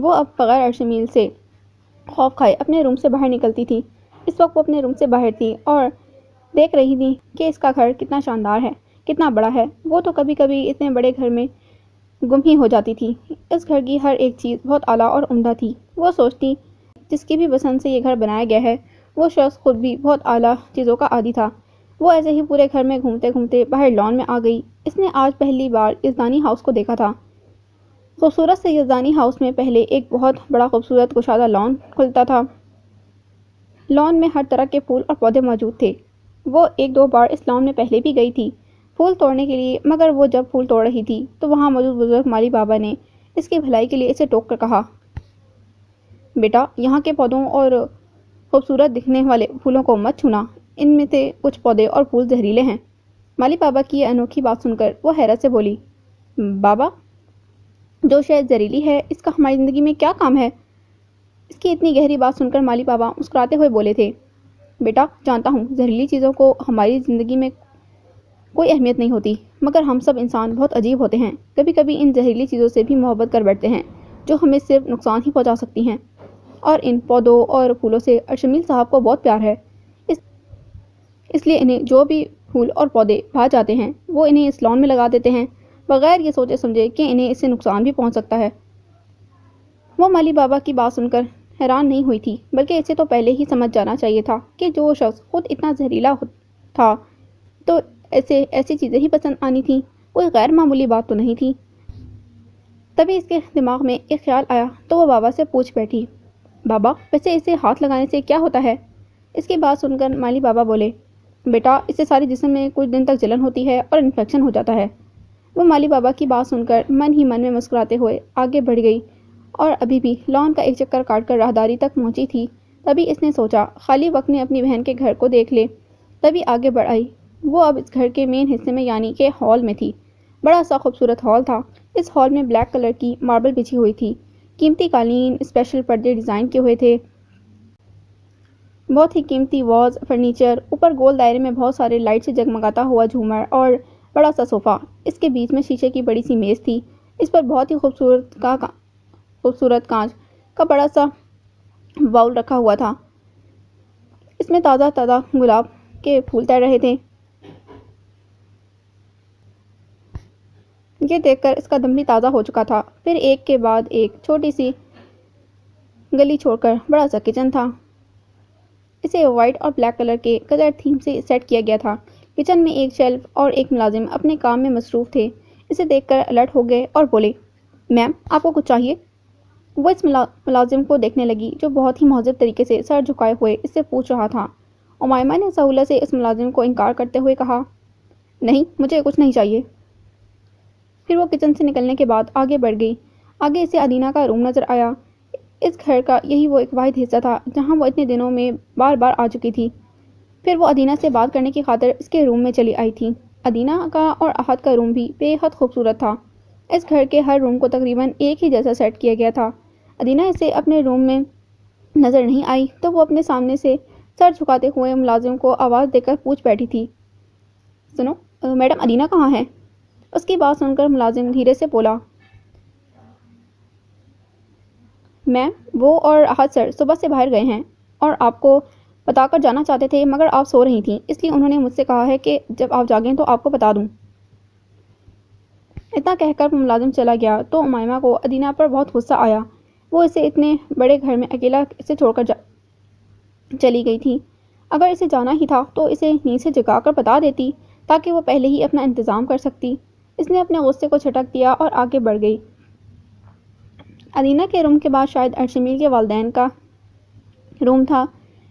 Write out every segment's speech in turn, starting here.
وہ اب بغیر ارشمیل سے خوف کھائے اپنے روم سے باہر نکلتی تھی۔ اس وقت وہ اپنے روم سے باہر تھی اور دیکھ رہی تھی کہ اس کا گھر کتنا شاندار ہے، کتنا بڑا ہے۔ وہ تو کبھی کبھی اتنے بڑے گھر میں گم ہی ہو جاتی تھی۔ اس گھر کی ہر ایک چیز بہت اعلیٰ اور عمدہ تھی۔ وہ سوچتی جس کی بھی پسند سے یہ گھر بنایا گیا ہے وہ شخص خود بھی بہت اعلیٰ چیزوں کا عادی تھا۔ وہ ایسے ہی پورے گھر میں گھومتے گھومتے باہر لان میں آ گئی۔ اس نے آج پہلی بار یزدانی ہاؤس کو دیکھا تھا۔ خوبصورت سے یزدانی ہاؤس میں پہلے ایک بہت بڑا خوبصورت کشادہ لان کھلتا تھا۔ لان میں ہر طرح کے پھول اور پودے موجود تھے۔ وہ ایک دو بار اس لان میں پہلے بھی گئی تھی پھول توڑنے کے لیے، مگر وہ جب پھول توڑ رہی تھی تو وہاں موجود بزرگ مالی بابا نے اس کی بھلائی کے لیے اسے ٹوک کر کہا، بیٹا یہاں کے پودوں اور خوبصورت دکھنے والے پھولوں کو مت چھونا، ان میں سے کچھ پودے اور پھول زہریلے ہیں۔ مالی بابا کی یہ انوکھی بات سن کر وہ حیرت سے بولی، بابا جو شاید زہریلی ہے اس کا ہماری زندگی میں کیا کام ہے؟ اس کی اتنی گہری بات سن کر مالی بابا مسکراتے ہوئے بولے تھے، بیٹا جانتا ہوں زہریلی چیزوں کو ہماری زندگی میں کوئی اہمیت نہیں ہوتی، مگر ہم سب انسان بہت عجیب ہوتے ہیں، کبھی کبھی ان زہریلی چیزوں سے بھی محبت کر بیٹھتے ہیں جو ہمیں صرف نقصان ہی پہنچا سکتی ہیں۔ اور ان پودوں اور پھولوں سے ارشمیل صاحب کو بہت پیار ہے، اس لیے انہیں جو بھی پھول اور پودے بھا جاتے ہیں وہ انہیں اس لان میں لگا دیتے ہیں، بغیر یہ سوچے سمجھے کہ انہیں اس سے نقصان بھی پہنچ سکتا ہے۔ وہ مالی بابا کی بات سن کر حیران نہیں ہوئی تھی، بلکہ اسے تو پہلے ہی سمجھ جانا چاہیے تھا کہ جو شخص خود اتنا زہریلا تھا تو اسے ایسی چیزیں ہی پسند آنی تھیں، کوئی غیر معمولی بات تو نہیں تھی۔ تبھی اس کے دماغ میں ایک خیال آیا تو وہ بابا سے پوچھ بیٹھی، بابا ویسے اسے ہاتھ لگانے سے کیا ہوتا ہے؟ اس کی بات سن کر مالی بابا بولے، بیٹا اس سے سارے جسم میں کچھ دن تک جلن ہوتی ہے اور انفیکشن ہو جاتا ہے۔ وہ مالی بابا کی بات سن کر من ہی من میں مسکراتے ہوئے آگے بڑھ گئی اور ابھی بھی لان کا ایک چکر کاٹ کر راہداری تک پہنچی تھی، تبھی اس نے سوچا خالی وقت میں اپنی بہن کے گھر کو دیکھ لے، تبھی آگے بڑھ آئی۔ وہ اب اس گھر کے مین حصے میں یعنی کہ ہال میں تھی۔ بڑا سا خوبصورت ہال تھا۔ اس ہال میں بلیک کلر کی ماربل بچھی ہوئی تھی، قیمتی قالین، اسپیشل پردے ڈیزائن کیے ہوئے تھے، بہت ہی قیمتی واز فرنیچر، اوپر گول دائرے میں بہت سارے لائٹ سے جگمگاتا ہوا جھومر اور بڑا سا صوفہ۔ اس کے بیچ میں شیشے کی بڑی سی میز تھی، اس پر بہت ہی خوبصورت کانچ کا بڑا سا باؤل رکھا ہوا تھا، اس میں تازہ تازہ گلاب کے پھول تیر رہے تھے۔ یہ دیکھ کر اس کا دم بھی تازہ ہو چکا تھا۔ پھر ایک کے بعد ایک چھوٹی سی گلی چھوڑ کر بڑا سا کچن تھا، اسے وائٹ اور بلیک کلر کے کلر تھیم سے سیٹ کیا گیا تھا۔ کچن میں ایک شیلف اور ایک ملازم اپنے کام میں مصروف تھے۔ اسے دیکھ کر الرٹ ہو گئے اور بولے، میم آپ کو کچھ چاہیے؟ وہ اس ملازم کو دیکھنے لگی جو بہت ہی مہذب طریقے سے سر جھکائے ہوئے اس سے پوچھ رہا تھا۔ امیمہ نے سہولت سے اس ملازم کو انکار کرتے ہوئے کہا، نہیں مجھے کچھ نہیں چاہیے۔ پھر وہ کچن سے نکلنے کے بعد آگے بڑھ گئی۔ آگے اسے ادینہ کا روم نظر آیا۔ اس گھر کا یہی وہ ایک واحد حصہ تھا جہاں وہ اتنے دنوں میں بار بار آ چکی تھی۔ پھر وہ ادینہ سے بات کرنے کی خاطر اس کے روم میں چلی آئی تھی۔ ادینہ کا اور احد کا روم بھی بے حد خوبصورت تھا۔ اس گھر کے ہر روم کو تقریباً ایک ہی جیسا سیٹ کیا گیا تھا۔ ادینہ اسے اپنے روم میں نظر نہیں آئی تو وہ اپنے سامنے سے سر جھکاتے ہوئے ملازم کو آواز دے کر پوچھ بیٹھی تھی، سنو میڈم ادینہ کہاں ہے؟ اس کی بات سن کر ملازم دھیرے سے بولا، میم وہ اور احد سر صبح سے باہر گئے ہیں اور آپ کو بتا کر جانا چاہتے تھے، مگر آپ سو رہی تھیں، اس لیے انہوں نے مجھ سے کہا ہے کہ جب آپ جاگیں تو آپ کو بتا دوں۔ اتنا کہہ کر ملازم چلا گیا تو امیمہ کو ادینہ پر بہت غصہ آیا۔ وہ اسے اتنے بڑے گھر میں اکیلا اسے چھوڑ کر چلی گئی تھی۔ اگر اسے جانا ہی تھا تو اسے نیند سے جگا کر بتا دیتی تاکہ وہ پہلے ہی اپنا انتظام کر سکتی۔ اس نے اپنے غصے کو جھٹک دیا اور آگے بڑھ گئی۔ ادینہ کے روم کے بعد شاید ارشمیل کے والدین کا روم تھا،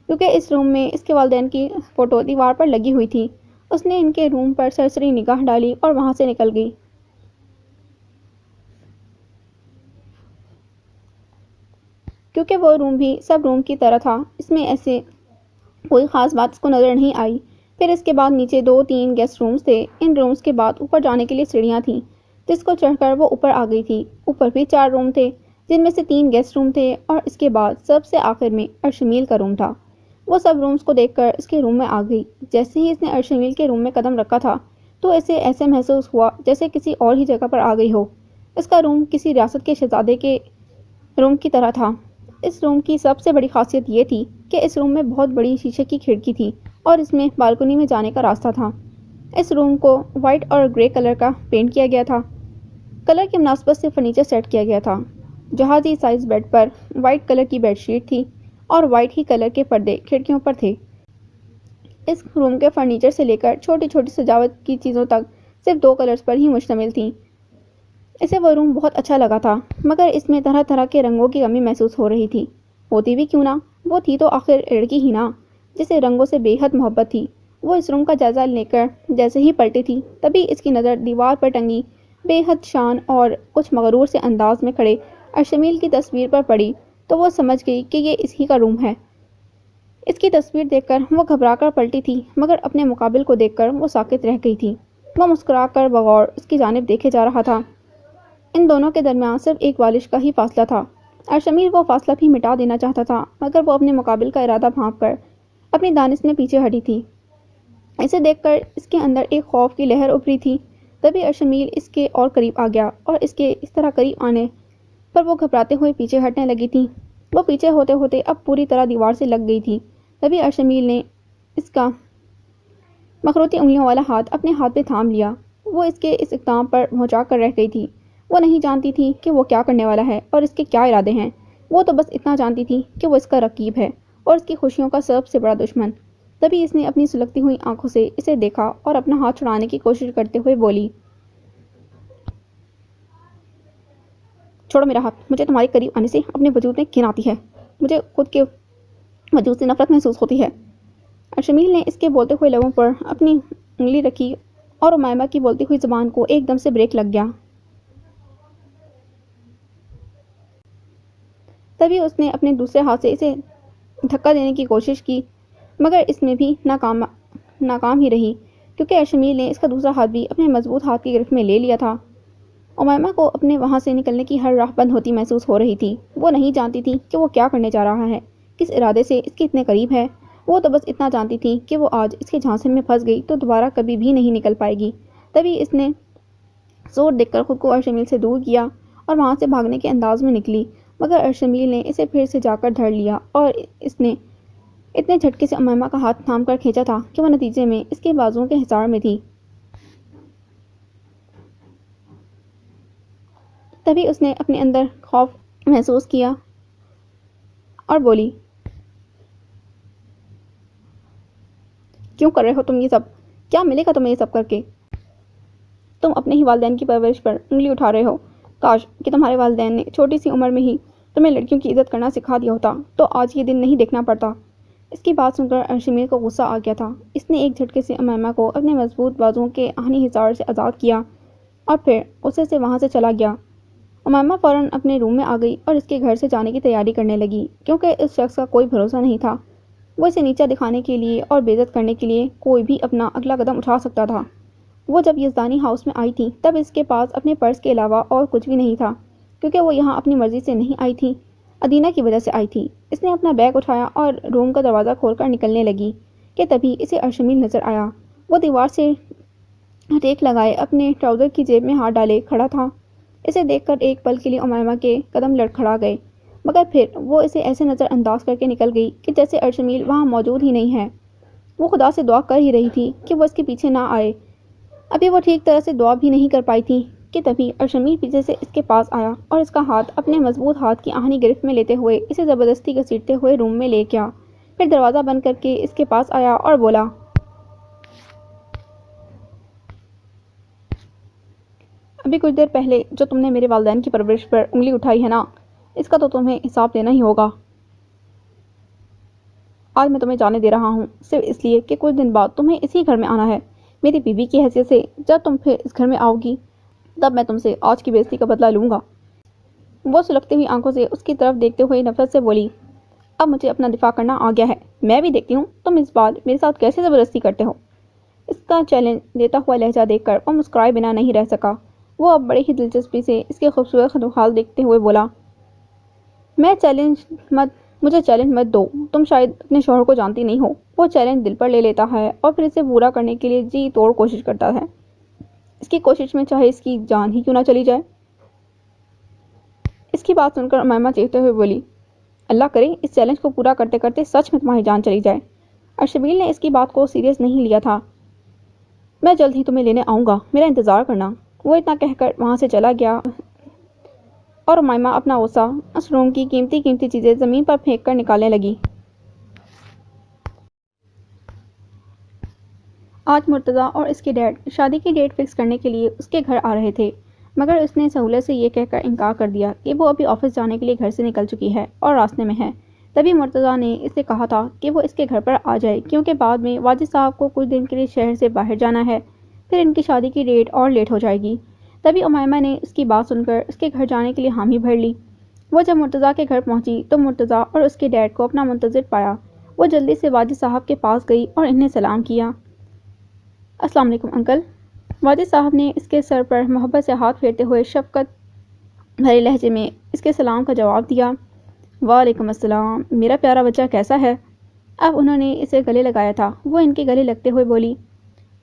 کیونکہ اس روم میں اس کے والدین کی فوٹو دیوار پر لگی ہوئی تھی۔ اس نے ان کے روم پر سرسری نگاہ ڈالی اور وہاں سے نکل گئی۔ کیونکہ وہ روم بھی سب روم کی طرح تھا، اس میں ایسے کوئی خاص بات اس کو نظر نہیں آئی۔ پھر اس کے بعد نیچے 2-3 گیسٹ رومز تھے۔ ان رومز کے بعد اوپر جانے کے لیے سیڑھیاں تھیں جس کو چڑھ کر وہ اوپر آ گئی تھی۔ اوپر بھی 4 روم تھے جن میں سے 3 گیسٹ روم تھے اور اس کے بعد سب سے آخر میں ارشمیل کا روم تھا۔ وہ سب رومز کو دیکھ کر اس کے روم میں آ گئی۔ جیسے ہی اس نے ارشمیل کے روم میں قدم رکھا تھا تو اسے ایسے محسوس ہوا جیسے کسی اور ہی جگہ پر آ گئی ہو۔ اس کا روم کسی ریاست کے شہزادے کے روم کی طرح تھا۔ اس روم کی سب سے بڑی خاصیت یہ تھی کہ اس روم میں بہت بڑی شیشے کی کھڑکی تھی اور اس میں بالکنی میں جانے کا راستہ تھا۔ اس روم کو وائٹ اور گرے کلر کا پینٹ کیا گیا تھا۔ کلر کی مناسبت سے فرنیچر سیٹ کیا گیا تھا۔ جہازی سائز بیڈ پر وائٹ کلر کی بیڈ شیٹ تھی اور وائٹ ہی کلر کے پردے کھڑکیوں پر تھے۔ اس روم کے فرنیچر سے لے کر چھوٹی چھوٹی سجاوٹ کی چیزوں تک صرف 2 کلرز پر ہی مشتمل تھیں۔ اسے وہ روم بہت اچھا لگا تھا، مگر اس میں طرح طرح کے رنگوں کی کمی محسوس ہو رہی تھی۔ ہوتی بھی کیوں نہ، وہ تھی تو آخر لڑکی ہی نا، جسے رنگوں سے بے حد محبت تھی۔ وہ اس روم کا جائزہ لے کر جیسے ہی پلٹی تھی، تبھی اس کی نظر دیوار پر ٹنگی بے حد شان اور کچھ مغرور سے انداز میں کھڑے ارشمیل کی تصویر پر پڑی تو وہ سمجھ گئی کہ یہ اسی کا روم ہے۔ اس کی تصویر دیکھ کر وہ گھبرا کر پلٹی تھی، مگر اپنے مقابل کو دیکھ کر وہ ساکت رہ گئی تھی۔ وہ مسکرا کر بغور اس کی جانب دیکھے جا رہا تھا۔ ان دونوں کے درمیان صرف ایک بالش کا ہی فاصلہ تھا۔ ارشمیل وہ فاصلہ بھی مٹا دینا چاہتا تھا، مگر وہ اپنے مقابل کا ارادہ بھانپ کر اپنی دانش میں پیچھے ہٹی تھی۔ اسے دیکھ کر اس کے اندر ایک خوف کی لہر ابھری تھی۔ تبھی ارشمیل اس کے اور قریب آ گیا اور اس کے اس طرح قریب آنے پر وہ گھبراتے ہوئے پیچھے ہٹنے لگی تھی۔ وہ پیچھے ہوتے ہوتے اب پوری طرح دیوار سے لگ گئی تھی۔ تبھی ارشمیل نے اس کا مخروطی انگلیوں والا ہاتھ اپنے ہاتھ پہ تھام لیا۔ وہ اس کے اس اقدام پر بھونچا کر رہ گئی تھی۔ وہ نہیں جانتی تھی کہ وہ کیا کرنے والا ہے اور اس کے کیا ارادے ہیں۔ وہ تو بس اتنا جانتی تھی کہ وہ اس کا رقیب ہے اور اس کی خوشیوں کا سب سے بڑا دشمن۔ تبھی اس نے اپنی سلگتی ہوئی آنکھوں سے اسے دیکھا اور اپنا ہاتھ چھڑانے کی کوشش کرتے ہوئے بولی، چھوڑو میرا ہاتھ، مجھے تمہارے قریب آنے سے اپنے وجود میں گھن آتی ہے، مجھے خود کے وجود سے نفرت محسوس ہوتی ہے۔ ارشمیل نے اس کے بولتے ہوئے لبوں پر اپنی انگلی رکھی اور امیمہ کی بولتی ہوئی زبان کو ایک دم سے بریک لگ گیا۔ تبھی اس نے اپنے دوسرے ہاتھ سے اسے دھکا دینے کی کوشش کی، مگر اس میں بھی ناکام ہی رہی، کیونکہ ارشمیل نے اس کا دوسرا ہاتھ بھی اپنے مضبوط ہاتھ کی گرفت میں لے لیا تھا۔ امیمہ کو اپنے وہاں سے نکلنے کی ہر راہ بند ہوتی محسوس ہو رہی تھی۔ وہ نہیں جانتی تھی کہ وہ کیا کرنے جا رہا ہے، کس ارادے سے اس کے اتنے قریب ہے۔ وہ تو بس اتنا جانتی تھی کہ وہ آج اس کے جھانسے میں پھنس گئی تو دوبارہ کبھی بھی نہیں نکل پائے گی۔ تبھی اس نے زور دیکھ کر خود کو ارشمیل سے دور کیا اور وہاں سے بھاگنے کے انداز میں نکلی، مگر ارشمیل نے اسے پھر سے جا کر دھر لیا اور اس نے اتنے جھٹکے سے امیمہ کا ہاتھ تھام کر کھینچا تھا کہ وہ نتیجے میں اس کے بازوؤں کے حصار میں تھی۔ تبھی اس نے اپنے اندر خوف محسوس کیا اور بولی، کیوں کر رہے ہو تم یہ سب؟ کیا ملے گا تمہیں یہ سب کر کے؟ تم اپنے ہی والدین کی پرورش پر انگلی اٹھا رہے ہو۔ کاش کہ تمہارے والدین نے چھوٹی سی عمر میں ہی تمہیں لڑکیوں کی عزت کرنا سکھا دیا ہوتا تو آج یہ دن نہیں دیکھنا پڑتا۔ اس کی بات سن کر ارشمیل کو غصہ آ گیا تھا۔ اس نے ایک جھٹکے سے امیمہ کو اپنے مضبوط بازوؤں کے آہنی حصار سے آزاد کیا اور پھر اسے سے وہاں سے چلا گیا۔ امیمہ فوراً اپنے روم میں آ گئی اور اس کے گھر سے جانے کی تیاری کرنے لگی، کیونکہ اس شخص کا کوئی بھروسہ نہیں تھا۔ وہ اسے نیچا دکھانے کے لیے اور بے عزت کرنے کے لیے کوئی بھی اپنا اگلا قدم اٹھا سکتا تھا۔ وہ جب یزدانی ہاؤس میں آئی تھی تب اس کے پاس اپنے پرس کے علاوہ اور کچھ بھی نہیں تھا، کیونکہ وہ یہاں اپنی مرضی سے نہیں آئی تھی، ادینہ کی وجہ سے آئی تھی۔ اس نے اپنا بیگ اٹھایا اور روم کا دروازہ کھول کر نکلنے لگی کہ تبھی اسے ارشمیل نظر آیا۔ وہ دیوار سے ٹیک لگائے اپنے ٹراؤزر کی جیب میں ہاتھ ڈالے کھڑا تھا۔ اسے دیکھ کر ایک پل کے لیے امیمہ کے قدم لڑکھڑا گئے، مگر پھر وہ اسے ایسے نظر انداز کر کے نکل گئی کہ جیسے ارشمیل وہاں موجود ہی نہیں ہے۔ وہ خدا سے دعا کر ہی رہی تھی کہ وہ اس کے پیچھے نہ آئے۔ ابھی وہ ٹھیک طرح سے دعا بھی نہیں کر پائی تھی کہ تبھی ارشمیل پیچھے سے اس کے پاس آیا اور اس کا ہاتھ اپنے مضبوط ہاتھ کی آہنی گرفت میں لیتے ہوئے اسے زبردستی گھسیٹتے ہوئے روم میں لے گیا۔ پھر دروازہ بند کر کے اس کے پاس آیا اور بولا، ابھی کچھ دیر پہلے جو تم نے میرے والدین کی پرورش پر انگلی اٹھائی ہے نا، اس کا تو تمہیں حساب دینا ہی ہوگا۔ آج میں تمہیں جانے دے رہا ہوں صرف اس لیے کہ کچھ دن بعد تمہیں اسی گھر میں آنا ہے میری بیوی کی حیثیت سے۔ جب تم پھر اس گھر میں آؤ گی تب میں تم سے آج کی بے عزتی کا بدلہ لوں گا۔ وہ سلگتی ہوئی آنکھوں سے اس کی طرف دیکھتے ہوئے نفرت سے بولی، اب مجھے اپنا دفاع کرنا آ گیا ہے، میں بھی دیکھتی ہوں تم اس بار میرے ساتھ کیسے زبردستی کرتے ہو۔ اس کا چیلنج دیتا ہوا لہجہ دیکھ کر وہ مسکرائے بنا نہیں رہ سکا۔ وہ اب بڑے ہی دلچسپی سے اس کے خوبصورت خدوخال دیکھتے ہوئے بولا، مجھے چیلنج مت دو، تم شاید اپنے شوہر کو جانتی نہیں ہو، وہ چیلنج دل پر لے لیتا ہے اور پھر اسے پورا کرنے کے لیے جی توڑ کوشش کرتا ہے، اس کی کوشش میں چاہے اس کی جان ہی کیوں نہ چلی جائے۔ اس کی بات سن کر امیمہ چیختے ہوئے بولی، اللہ کرے اس چیلنج کو پورا کرتے کرتے سچ میں تمہاری جان چلی جائے۔ ارشمیل نے اس کی بات کو سیریس نہیں لیا تھا۔ میں جلد ہی تمہیں لینے آؤں گا، میرا انتظار کرنا۔ وہ اتنا کہہ کر وہاں سے چلا گیا اور امیمہ اپنا غصہ اس روم کی قیمتی چیزیں زمین پر پھینک کر نکالنے لگی۔ آج مرتضیٰ اور اس کے ڈیڈ شادی کی ڈیٹ فکس کرنے کے لیے اس کے گھر آ رہے تھے، مگر اس نے سہولت سے یہ کہہ کر انکار کر دیا کہ وہ ابھی آفس جانے کے لیے گھر سے نکل چکی ہے اور راستے میں ہے۔ تبھی مرتضیٰ نے اسے کہا تھا کہ وہ اس کے گھر پر آ جائے کیونکہ بعد میں واجد صاحب کو کچھ دن کے لیے شہر سے باہر جانا ہے، پھر ان کی شادی کی ڈیٹ اور لیٹ ہو جائے گی۔ تبھی امیمہ نے اس کی بات سن کر اس کے گھر جانے کے لیے حامی بھر لی۔ وہ جب مرتضیٰ کے گھر پہنچی تو مرتضیٰ اور اس کے ڈیڈ کو اپنا منتظر پایا۔ وہ جلدی سے واجد صاحب کے پاس گئی اور انہیں سلام کیا۔ السلام علیکم انکل۔ واجد صاحب نے اس کے سر پر محبت سے ہاتھ پھیرتے ہوئے شفقت بھرے لہجے میں اس کے سلام کا جواب دیا۔ وعلیکم السلام، میرا پیارا بچہ کیسا ہے؟ اب انہوں نے اسے گلے لگایا تھا۔ وہ ان کے گلے لگتے ہوئے بولی،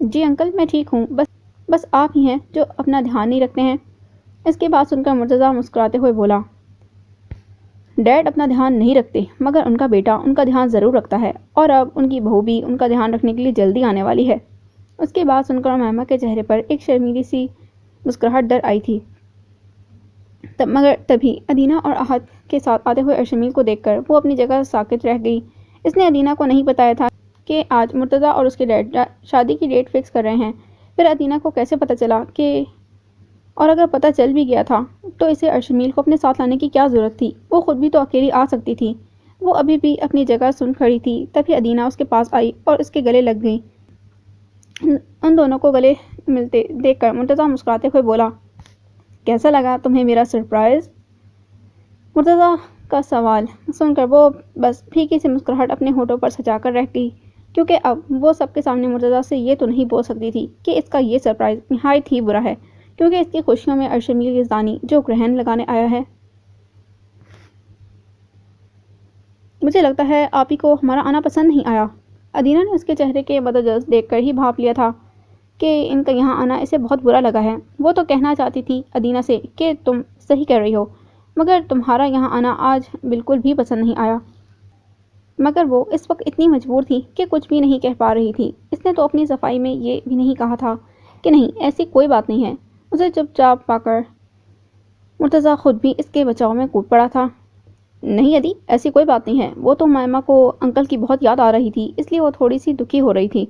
جی انکل میں ٹھیک ہوں، بس آپ ہی ہیں جو اپنا دھیان نہیں رکھتے ہیں۔ اس کی بات سن کر مرتضیٰ مسکراتے ہوئے بولا، ڈیڈ اپنا دھیان نہیں رکھتے مگر ان کا بیٹا ان کا دھیان ضرور رکھتا ہے، اور اب ان کی بہو بھی ان کا دھیان رکھنے کے لیے جلدی آنے والی ہے۔ اس کی بات سن کر امیمہ کے چہرے پر ایک شرمیلی سی مسکراہٹ در آئی تھی، مگر تبھی ادینہ اور احد کے ساتھ آتے ہوئے ارشمیل کو دیکھ کر وہ اپنی جگہ ساکت رہ گئی۔ اس نے ادینہ کو نہیں بتایا تھا کہ آج مرتضیٰ اور اس کے ڈیڈ شادی کی ڈیٹ فکس کر رہے ہیں۔ پھر ادینہ کو کیسے پتہ چلا اور اگر پتہ چل بھی گیا تھا تو اسے ارشمیل کو اپنے ساتھ لانے کی کیا ضرورت تھی؟ وہ خود بھی تو اکیلی آ سکتی تھی۔ وہ ابھی بھی اپنی جگہ سن کھڑی تھی، تبھی ادینہ اس کے پاس آئی اور اس کے گلے لگ گئی۔ ان دونوں کو گلے ملتے دیکھ کر مرتضیٰ مسکراتے ہوئے بولا، کیسا لگا تمہیں میرا سرپرائز؟ مرتضیٰ کا سوال سن کر وہ بس پھیکی سی مسکراہٹ اپنے ہونٹوں پر سجا کر رہ گئی، کیونکہ اب وہ سب کے سامنے مرتضیٰ سے یہ تو نہیں بول سکتی تھی کہ اس کا یہ سرپرائز نہایت ہی برا ہے، کیونکہ اس کی خوشیوں میں ارشمیل یزدانی جو گرہن لگانے آیا ہے۔ مجھے لگتا ہے آپ ہی کو ہمارا آنا پسند نہیں آیا۔ ادینہ نے اس کے چہرے کے مدجز دیکھ کر ہی بھاپ لیا تھا کہ ان کا یہاں آنا اسے بہت برا لگا ہے۔ وہ تو کہنا چاہتی تھی ادینہ سے کہ تم صحیح کہہ رہی ہو، مگر تمہارا یہاں آنا آج بالکل بھی پسند نہیں آیا۔ مگر وہ اس وقت اتنی مجبور تھی کہ کچھ بھی نہیں کہہ پا رہی تھی۔ اس نے تو اپنی صفائی میں یہ بھی نہیں کہا تھا کہ نہیں ایسی کوئی بات نہیں ہے۔ اسے چپ چاپ پا کر مرتضیٰ خود بھی اس کے بچاؤ میں کود پڑا تھا۔ نہیں ادی، ایسی کوئی بات نہیں ہے، وہ تو امیمہ کو انکل کی بہت یاد آ رہی تھی، اس لیے وہ تھوڑی سی دکھی ہو رہی تھی۔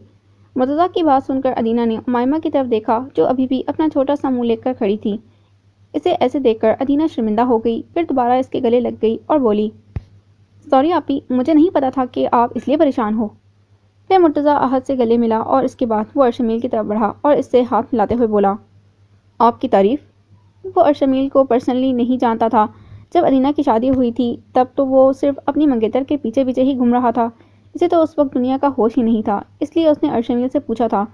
مرتضیٰ کی بات سن کر ادینہ نے امیمہ کی طرف دیکھا جو ابھی بھی اپنا چھوٹا سا منہ لے کر کھڑی تھی۔ اسے ایسے دیکھ کر ادینہ شرمندہ ہو گئی، پھر دوبارہ اس کے گلے لگ گئی اور بولی، سوری آپی، مجھے نہیں پتا تھا کہ آپ اس لیے پریشان ہو۔ پھر مرتضیٰ احد سے گلے ملا اور اس کے بعد وہ ارشمیل کی طرف بڑھا اور اس سے ہاتھ ملاتے ہوئے بولا، آپ کی تعریف؟ وہ ارشمیل کو پرسنلی نہیں جانتا تھا۔ جب ادینہ کی شادی ہوئی تھی تب تو وہ صرف اپنی منگیتر کے پیچھے پیچھے ہی گھوم رہا تھا۔ اسے تو اس وقت دنیا کا ہوش ہی نہیں تھا، اس لیے اس نے ارشمیل سے پوچھا تھا۔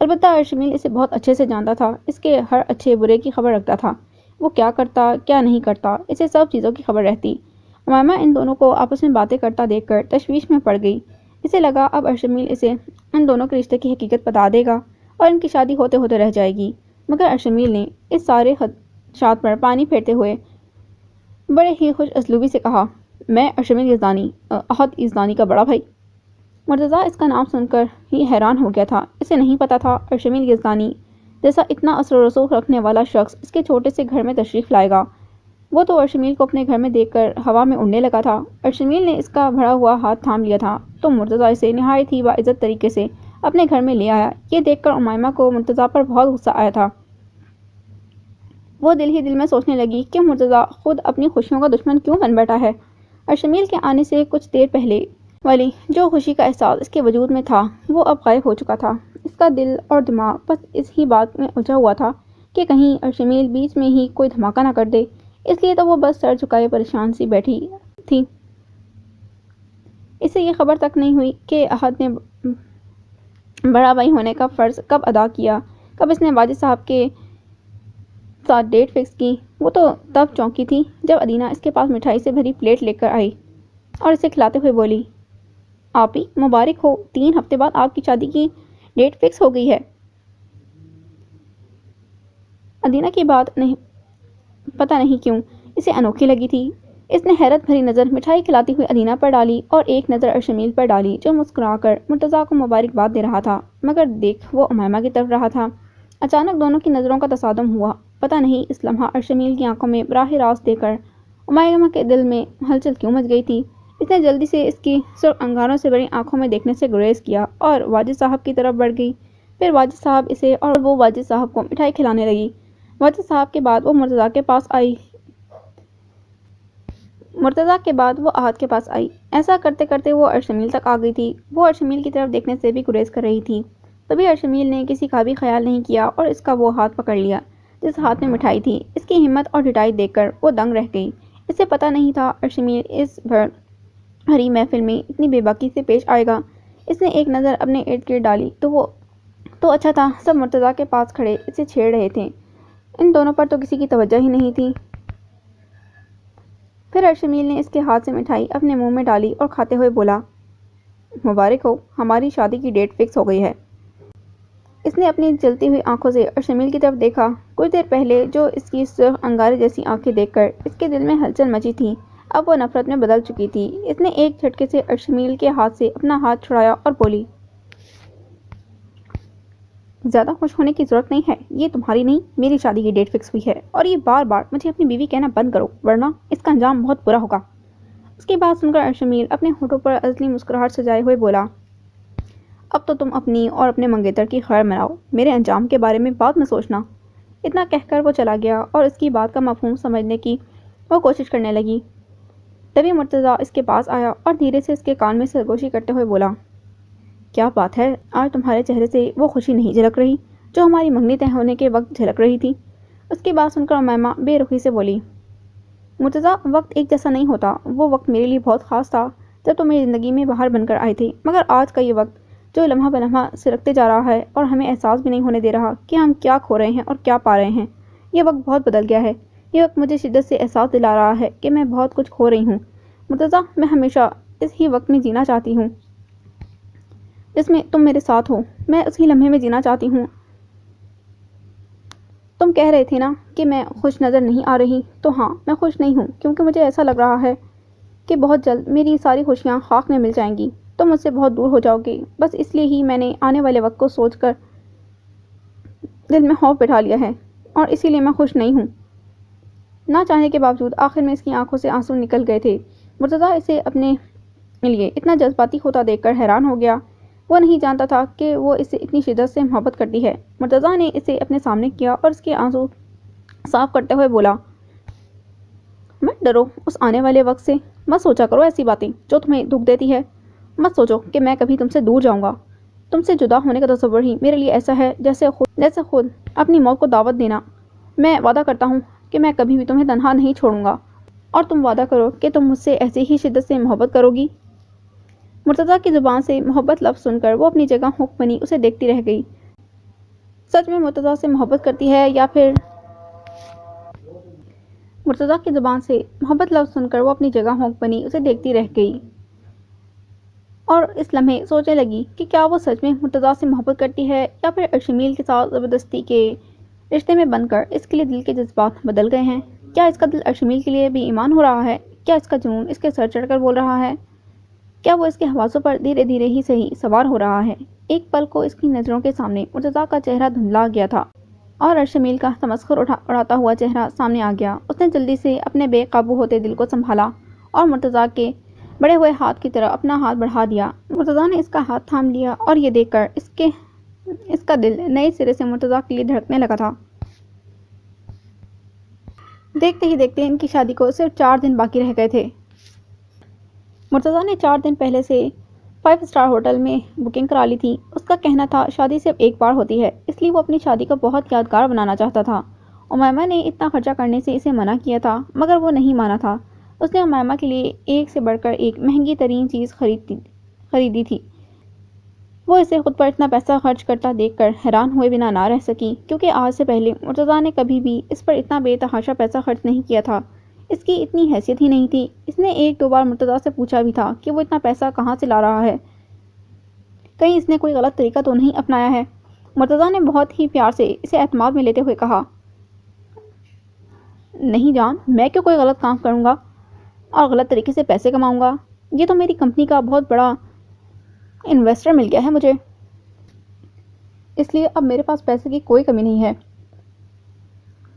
البتہ ارشمیل اسے بہت اچھے سے جانتا تھا، اس کے ہر اچھے برے کی خبر رکھتا تھا، وہ کیا کرتا کیا نہیں کرتا اسے سب چیزوں کی خبر رہتی۔ امیمہ ان دونوں کو آپس میں باتیں کرتا دیکھ کر تشویش میں پڑ گئی۔ اسے لگا اب ارشمیل اسے ان دونوں کے رشتے کی حقیقت بتا دے گا اور ان کی شادی ہوتے ہوتے رہ جائے گی، مگر ارشمیل نے اس سارے خدشات پر پانی پھیرتے ہوئے بڑے ہی خوش اسلوبی سے کہا، میں ارشمیل یزدانی، احد یزدانی کا بڑا بھائی۔ مرتضیٰ اس کا نام سن کر ہی حیران ہو گیا تھا۔ اسے نہیں پتا تھا ارشمیل یزدانی جیسا اتنا اثر و رسوخ رکھنے والا شخص اس کے چھوٹے سے گھر میں تشریف لائے گا۔ وہ تو ارشمیل کو اپنے گھر میں دیکھ کر ہوا میں اڑنے لگا تھا۔ ارشمیل نے اس کا بڑھا ہوا ہاتھ تھام لیا تھا تو مرتضیٰ اسے نہایت ہی باعزت طریقے سے اپنے گھر میں لے آیا۔ یہ دیکھ کر امیمہ کو مرتضیٰ پر بہت غصہ آیا تھا۔ وہ دل ہی دل میں سوچنے لگی کہ مرتضیٰ خود اپنی خوشیوں کا دشمن کیوں بن بیٹھا ہے۔ ارشمیل کے آنے سے کچھ دیر پہلے والی جو خوشی کا احساس اس کے وجود میں تھا وہ اب غائب ہو چکا تھا۔ اس کا دل اور دماغ بس اس ہی بات میں الجھا ہوا تھا کہ کہیں ارشمیل بیچ میں ہی کوئی دھماکہ نہ کر دے، اس لیے تو وہ بس سر جھکائے پریشان سی بیٹھی تھی۔ اسے یہ خبر تک نہیں ہوئی کہ احد نے بڑا بھائی ہونے کا فرض کب ادا کیا، کب اس نے واجد صاحب کے ساتھ ڈیٹ فکس کی۔ وہ تو تب چونکی تھی جب ادینہ اس کے پاس مٹھائی سے بھری پلیٹ لے کر آئی اور اسے کھلاتے ہوئے بولی، آپی مبارک ہو، 3 ہفتے بعد آپ کی شادی کی ڈیٹ فکس ہو گئی ہے۔ ادینہ کی بات نہیں پتہ نہیں کیوں اسے انوکھی لگی تھی۔ اس نے حیرت بھری نظر مٹھائی کھلاتی ہوئی ادینہ پر ڈالی اور ایک نظر ارشمیل پر ڈالی جو مسکرا کر مرتضیٰ کو مبارکباد دے رہا تھا، مگر دیکھ وہ امیمہ کی طرف رہا تھا۔ اچانک دونوں کی نظروں کا تصادم ہوا۔ پتہ نہیں اس لمحہ ارشمیل کی آنکھوں میں براہ راست دیکھ کر امیمہ کے دل میں ہلچل کیوں مچ گئی تھی۔ اس نے جلدی سے اس کی سرخ انگاروں سے بڑی آنکھوں میں دیکھنے سے گریز کیا اور واجد صاحب کی طرف بڑھ گئی۔ پھر واجد صاحب اسے اور وہ واجد صاحب کو مٹھائی کھلانے لگی۔ واجد صاحب کے بعد وہ مرتضیٰ کے پاس آئی۔ مرتضیٰ کے بعد وہ احد کے پاس آئی۔ ایسا کرتے کرتے وہ ارشمیل تک آ گئی تھی۔ وہ ارشمیل کی طرف دیکھنے سے بھی گریز کر رہی تھی۔ تبھی ارشمیل نے کسی کا بھی خیال نہیں کیا اور اس کا وہ ہاتھ پکڑ لیا جس ہاتھ میں مٹھائی تھی۔ اس کی ہمت اور ڈٹائی دیکھ کر وہ دنگ رہ گئی۔ اسے پتہ نہیں تھا ارشمیل اس بھری محفل میں اتنی بے باکی سے پیش آئے گا۔ اس نے ایک نظر اپنے ارد گرد ڈالی تو اچھا تھا سب مرتضیٰ کے پاس کھڑے اسے چھیڑ رہے تھے، ان دونوں پر تو کسی کی توجہ ہی نہیں تھی۔ پھر ارشمیل نے اس کے ہاتھ سے مٹھائی اپنے منہ میں ڈالی اور کھاتے ہوئے بولا، مبارک ہو، ہماری شادی کی ڈیٹ فکس ہو گئی ہے۔ اس نے اپنی جلتی ہوئی آنکھوں سے ارشمیل کی طرف دیکھا۔ کچھ دیر پہلے جو اس کی سرخ انگارے جیسی آنکھیں دیکھ کر اس کے دل میں ہلچل مچی تھی اب وہ نفرت میں بدل چکی تھی۔ اس نے ایک جھٹکے سے ارشمیل کے ہاتھ سے اپنا ہاتھ چھڑایا اور بولی، زیادہ خوش ہونے کی ضرورت نہیں ہے، یہ تمہاری نہیں میری شادی کی ڈیٹ فکس ہوئی ہے، اور یہ بار بار مجھے اپنی بیوی کہنا بند کرو ورنہ اس کا انجام بہت برا ہوگا۔ اس کی بات سن کر ارشمیل اپنے ہونٹوں پر ازلی مسکراہٹ سجائے ہوئے بولا، اب تو تم اپنی اور اپنے منگیتر کی خیر مناؤ، میرے انجام کے بارے میں بعد میں سوچنا۔ اتنا کہہ کر وہ چلا گیا اور اس کی بات کا مفہوم سمجھنے کی وہ کوشش کرنے لگی۔ تبھی مرتضیٰ اس کے پاس آیا اور دھیرے سے اس کے کان میں سرگوشی کرتے ہوئے بولا، کیا بات ہے، آج تمہارے چہرے سے وہ خوشی نہیں جھلک رہی جو ہماری منگنی طے ہونے کے وقت جھلک رہی تھی۔ اس کی بات سن کر امیمہ بے رخی سے بولی، مرتضیٰ، وقت ایک جیسا نہیں ہوتا، وہ وقت میرے لیے بہت خاص تھا جب تم میری زندگی میں باہر بن کر آئے تھے، مگر آج کا یہ وقت جو لمحہ بلمحہ سرکتے جا رہا ہے اور ہمیں احساس بھی نہیں ہونے دے رہا کہ ہم کیا کھو رہے ہیں اور کیا پا رہے ہیں، یہ وقت بہت بدل گیا ہے۔ یہ وقت مجھے شدت سے احساس دلا رہا ہے کہ میں بہت کچھ کھو رہی ہوں۔ مرتضیٰ، میں ہمیشہ اس ہی وقت میں جینا چاہتی ہوں جس میں تم میرے ساتھ ہو، میں اسی لمحے میں جینا چاہتی ہوں۔ تم کہہ رہے تھے نا کہ میں خوش نظر نہیں آ رہی، تو ہاں میں خوش نہیں ہوں کیونکہ مجھے ایسا لگ رہا ہے کہ بہت جلد میری ساری خوشیاں خاک میں مل جائیں گی، تم مجھ سے بہت دور ہو جاؤ گے۔ بس اس لیے ہی میں نے آنے والے وقت کو سوچ کر دل میں خوف بٹھا لیا ہے اور اسی لیے میں خوش نہیں ہوں۔ نہ چاہنے کے باوجود آخر میں اس کی آنکھوں سے آنسو نکل گئے تھے۔ مرتضیٰ اسے اپنے لیے اتنا جذباتی ہوتا دیکھ کر حیران ہو گیا۔ وہ نہیں جانتا تھا کہ وہ اسے اتنی شدت سے محبت کرتی ہے۔ مرتضیٰ نے اسے اپنے سامنے کیا اور اس کے آنسو صاف کرتے ہوئے بولا، مت ڈرو اس آنے والے وقت سے، مت سوچا کرو ایسی باتیں جو تمہیں دکھ دیتی ہے، مت سوچو کہ میں کبھی تم سے دور جاؤں گا۔ تم سے جدا ہونے کا تصور ہی میرے لیے ایسا ہے جیسے خود اپنی موت کو دعوت دینا۔ میں وعدہ کرتا ہوں کہ میں کبھی بھی تمہیں تنہا نہیں چھوڑوں گا، اور تم وعدہ کرو کہ تم مجھ سے ایسی ہی شدت سے محبت کرو گی۔ مرتضیٰ کی زبان سے محبت لفظ سن کر وہ اپنی جگہ ہونک بنی اسے دیکھتی رہ گئی۔ سچ میں مرتضیٰ سے محبت کرتی ہے یا پھر مرتضیٰ کی زبان سے محبت لفظ سن کر وہ اپنی جگہ ہونک بنی اسے دیکھتی رہ گئی اور اس لمحے سوچنے لگی کہ کیا وہ سچ میں مرتضیٰ سے محبت کرتی ہے یا پھر ارشمیل کے ساتھ زبردستی کے رشتے میں بند کر اس کے لیے دل کے جذبات بدل گئے ہیں۔ کیا اس کا دل ارشمیل کے لیے بھی ایمان ہو رہا ہے؟ کیا اس کا جنون اس کے سر چڑھ کر بول رہا ہے؟ کیا وہ اس کے حواسوں پر دھیرے دھیرے ہی صحیح سوار ہو رہا ہے؟ ایک پل کو اس کی نظروں کے سامنے مرتضیٰ کا چہرہ دھندلا گیا تھا اور ارشمیل کا تمسخر اڑاتا ہوا چہرہ سامنے آ گیا۔ اس نے جلدی سے اپنے بے قابو ہوتے دل کو سنبھالا اور مرتضیٰ کے بڑے ہوئے ہاتھ کی طرف اپنا ہاتھ بڑھا دیا۔ مرتضیٰ نے اس کا ہاتھ تھام لیا اور یہ دیکھ کر اس کا دل نئے سرے سے مرتضیٰ کے لیے دھڑکنے لگا تھا۔ دیکھتے ہی دیکھتے ان کی شادی کو صرف 4 دن باقی رہ گئے تھے۔ مرتضیٰ نے 4 دن پہلے سے 5 اسٹار ہوٹل میں بکنگ کرا لی تھی۔ اس کا کہنا تھا شادی صرف ایک بار ہوتی ہے، اس لیے وہ اپنی شادی کو بہت یادگار بنانا چاہتا تھا۔ امیمہ نے اتنا خرچہ کرنے سے اسے منع کیا تھا مگر وہ نہیں مانا تھا۔ اس نے امیمہ کے لیے ایک سے بڑھ کر ایک مہنگی ترین چیز خریدی تھی۔ وہ اسے خود پر اتنا پیسہ خرچ کرتا دیکھ کر حیران ہوئے بنا نہ رہ سکی کیونکہ آج سے پہلے مرتضیٰ نے کبھی بھی اس پر اتنا بے تحاشا پیسہ خرچ نہیں کیا تھا۔ اس کی اتنی حیثیت ہی نہیں تھی۔ اس نے 1-2 بار مرتضیٰ سے پوچھا بھی تھا کہ وہ اتنا پیسہ کہاں سے لا رہا ہے، کہیں اس نے کوئی غلط طریقہ تو نہیں اپنایا ہے۔ مرتضیٰ نے بہت ہی پیار سے اسے اعتماد میں لیتے ہوئے کہا، نہیں جان، میں کیوں کوئی غلط کام کروں گا اور غلط طریقے سے پیسے کماؤں گا؟ یہ تو میری کمپنی کا بہت بڑا انویسٹر مل گیا ہے مجھے، اس لیے اب میرے پاس پیسے کی کوئی کمی نہیں ہے۔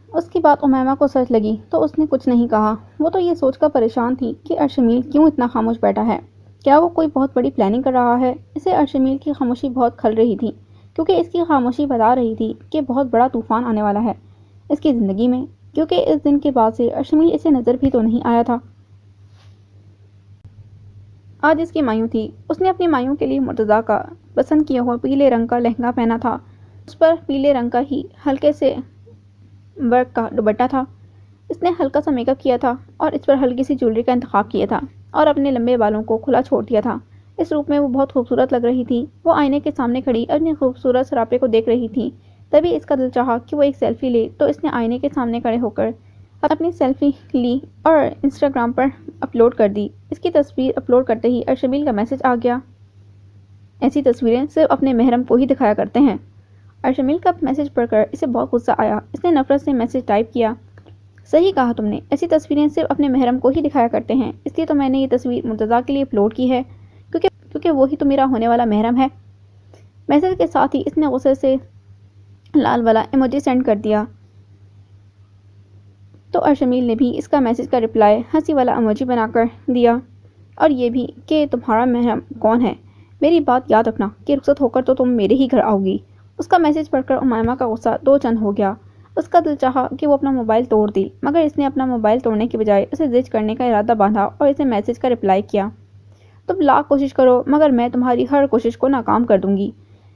اس کی بات امیمہ کو سچ لگی تو اس نے کچھ نہیں کہا۔ وہ تو یہ سوچ کر پریشان تھی کہ ارشمیل کیوں اتنا خاموش بیٹھا ہے۔ کیا وہ کوئی بہت بڑی پلاننگ کر رہا ہے؟ اسے ارشمیل کی خاموشی بہت کھل رہی تھی، کیونکہ اس کی خاموشی بتا رہی تھی کہ بہت بڑا طوفان آنے والا ہے اس کی زندگی میں، کیونکہ اس دن کے بعد سے ارشمیل اسے نظر بھی تو نہیں آیا تھا۔ آج اس کی مایوں تھی۔ اس نے اپنی مایوں کے لیے مرتضیٰ کا پسند کیا ہوا پیلے رنگ کا لہنگا پہنا تھا۔ اس پر پیلے رنگ کا ہی ہلکے سے ورک کا دوپٹہ تھا۔ اس نے ہلکا سا میک اپ کیا تھا اور اس پر ہلکی سی جویلری کا انتخاب کیا تھا اور اپنے لمبے بالوں کو کھلا چھوڑ دیا تھا۔ اس روپ میں وہ بہت خوبصورت لگ رہی تھی۔ وہ آئینے کے سامنے کھڑی اپنے خوبصورت سراپے کو دیکھ رہی تھی۔ تبھی اس کا دل چاہا کہ وہ ایک سیلفی لے، تو اس نے آئینے کے سامنے کھڑے ہو کر اپنی سیلفی لی اور انسٹاگرام پر اپلوڈ کر دی۔ اس کی تصویر اپلوڈ کرتے ہی ارشمیل کا میسج آ گیا۔ ایسی تصویریں صرف اپنے محرم کو ہی دکھایا کرتے ہیں۔ ارشمیل کا میسج پڑھ کر اسے بہت غصہ آیا۔ اس نے نفرت سے میسج ٹائپ کیا، صحیح کہا تم نے، ایسی تصویریں صرف اپنے محرم کو ہی دکھایا کرتے ہیں، اس لیے تو میں نے یہ تصویر مرتضیٰ کے لیے اپلوڈ کی ہے، کیونکہ وہی تو میرا ہونے والا محرم ہے۔ میسج کے ساتھ ہی اس نے غصے سے لال والا ایموجی سینڈ کر دیا، تو ارشمیل نے بھی اس کا میسج کا رپلائی ہنسی والا ایموجی بنا کر دیا، اور یہ بھی کہ تمہارا محرم کون ہے، میری بات یاد رکھنا کہ رخصت ہو کر تو تم میرے ہی گھر آؤ گی۔ اس کا میسج پڑھ کر امیمہ کا غصہ دو چند ہو گیا۔ اس کا دل چاہا کہ وہ اپنا موبائل توڑ دی، مگر اس نے اپنا موبائل توڑنے کے بجائے اسے زج کرنے کا ارادہ باندھا اور اسے میسج کا رپلائی کیا، تم لاکھ کوشش کرو مگر میں تمہاری ہر کوشش کو ناکام کر دوں گی۔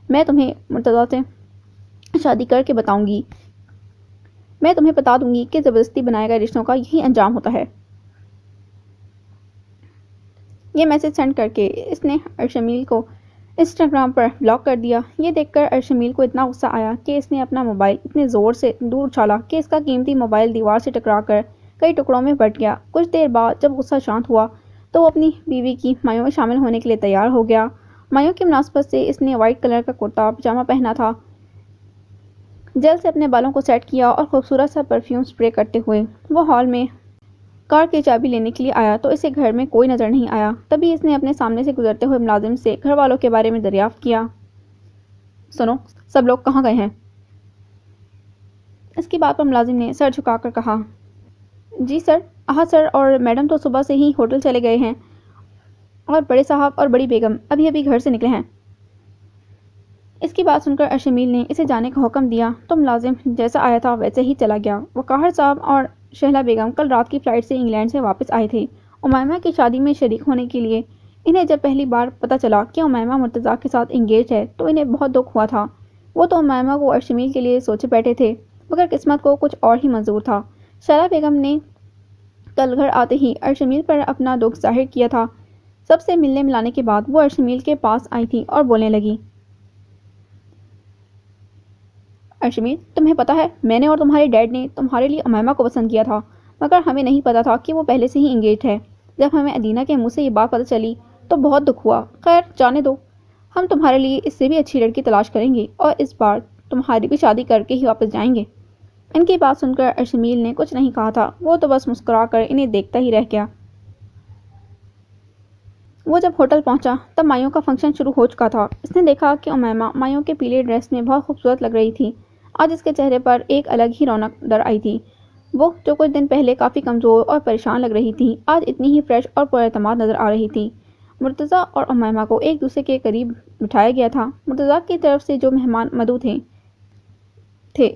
میں تمہیں مرتضیٰ سے شادی کر کے بتاؤں گی، میں تمہیں بتا دوں گی کہ زبردستی بنائے گئے رشتوں کا یہی انجام ہوتا ہے۔ یہ میسج سینڈ کر کے اس نے ارشمیل کو انسٹاگرام پر بلاک کر دیا۔ یہ دیکھ کر ارشمیل کو اتنا غصہ آیا کہ اس نے اپنا موبائل اتنے زور سے دور اچھالا کہ اس کا قیمتی موبائل دیوار سے ٹکرا کر کئی ٹکڑوں میں بٹ گیا۔ کچھ دیر بعد جب غصہ شانت ہوا تو وہ اپنی بیوی کی مایوں میں شامل ہونے کے لیے تیار ہو گیا۔ مایوں کی مناسبت سے اس نے وائٹ کلر کا کرتا پجامہ پہنا تھا۔ جلد سے اپنے بالوں کو سیٹ کیا اور خوبصورت سا پرفیوم اسپرے کرتے ہوئے وہ ہال میں کار کی چابی لینے کے لیے آیا تو اسے گھر میں کوئی نظر نہیں آیا۔ تبھی اس نے اپنے سامنے سے گزرتے ہوئے ملازم سے گھر والوں کے بارے میں دریافت کیا، سنو سب لوگ کہاں گئے ہیں؟ اس کی بات پر ملازم نے سر جھکا کر کہا، جی سر، احد سر اور میڈم تو صبح سے ہی ہوٹل چلے گئے ہیں اور بڑے صاحب اور بڑی بیگم ابھی گھر سے نکلے ہیں۔ اس کی بات سن کر ارشمیل نے اسے جانے کا حکم دیا تو ملازم جیسا آیا تھا ویسے ہی چلا گیا۔ وقار صاحب اور شہلا بیگم کل رات کی فلائٹ سے انگلینڈ سے واپس آئے تھے امیمہ کی شادی میں شریک ہونے کے لیے۔ انہیں جب پہلی بار پتہ چلا کہ امیمہ مرتضیٰ کے ساتھ انگیج ہے تو انہیں بہت دکھ ہوا تھا۔ وہ تو امیمہ کو ارشمیل کے لیے سوچے بیٹھے تھے، مگر قسمت کو کچھ اور ہی منظور تھا۔ شہلا بیگم نے کل گھر آتے ہی ارشمیل پر اپنا دکھ ظاہر کیا تھا۔ سب سے ملنے ملانے کے بعد وہ ارشمیل کے پاس آئی تھی اور بولنے لگی، ارشمیل، تمہیں پتہ ہے میں نے اور تمہارے ڈیڈ نے تمہارے لیے امیمہ کو پسند کیا تھا، مگر ہمیں نہیں پتا تھا کہ وہ پہلے سے ہی انگیج ہے۔ جب ہمیں ادینہ کے منہ سے یہ بات پتہ چلی تو بہت دکھ ہوا۔ خیر جانے دو، ہم تمہارے لیے اس سے بھی اچھی لڑکی تلاش کریں گے اور اس بار تمہاری بھی شادی کر کے ہی واپس جائیں گے۔ ان کی بات سن کر ارشمیل نے کچھ نہیں کہا تھا، وہ تو بس مسکرا کر انہیں دیکھتا ہی رہ گیا۔ وہ جب ہوٹل پہنچا تب مایوں کا فنکشن شروع ہو چکا تھا۔ اس نے دیکھا کہ امیمہ مایوں کے پیلے ڈریس میں بہت خوبصورت لگ رہی تھی۔ آج اس کے چہرے پر ایک الگ ہی رونق در آئی تھی۔ وہ جو کچھ دن پہلے کافی کمزور اور پریشان لگ رہی تھی آج اتنی ہی فریش اور پراعتماد نظر آ رہی تھی۔ مرتضیٰ اور امیمہ کو ایک دوسرے کے قریب بٹھایا گیا تھا۔ مرتضیٰ کی طرف سے جو مہمان مدعو تھے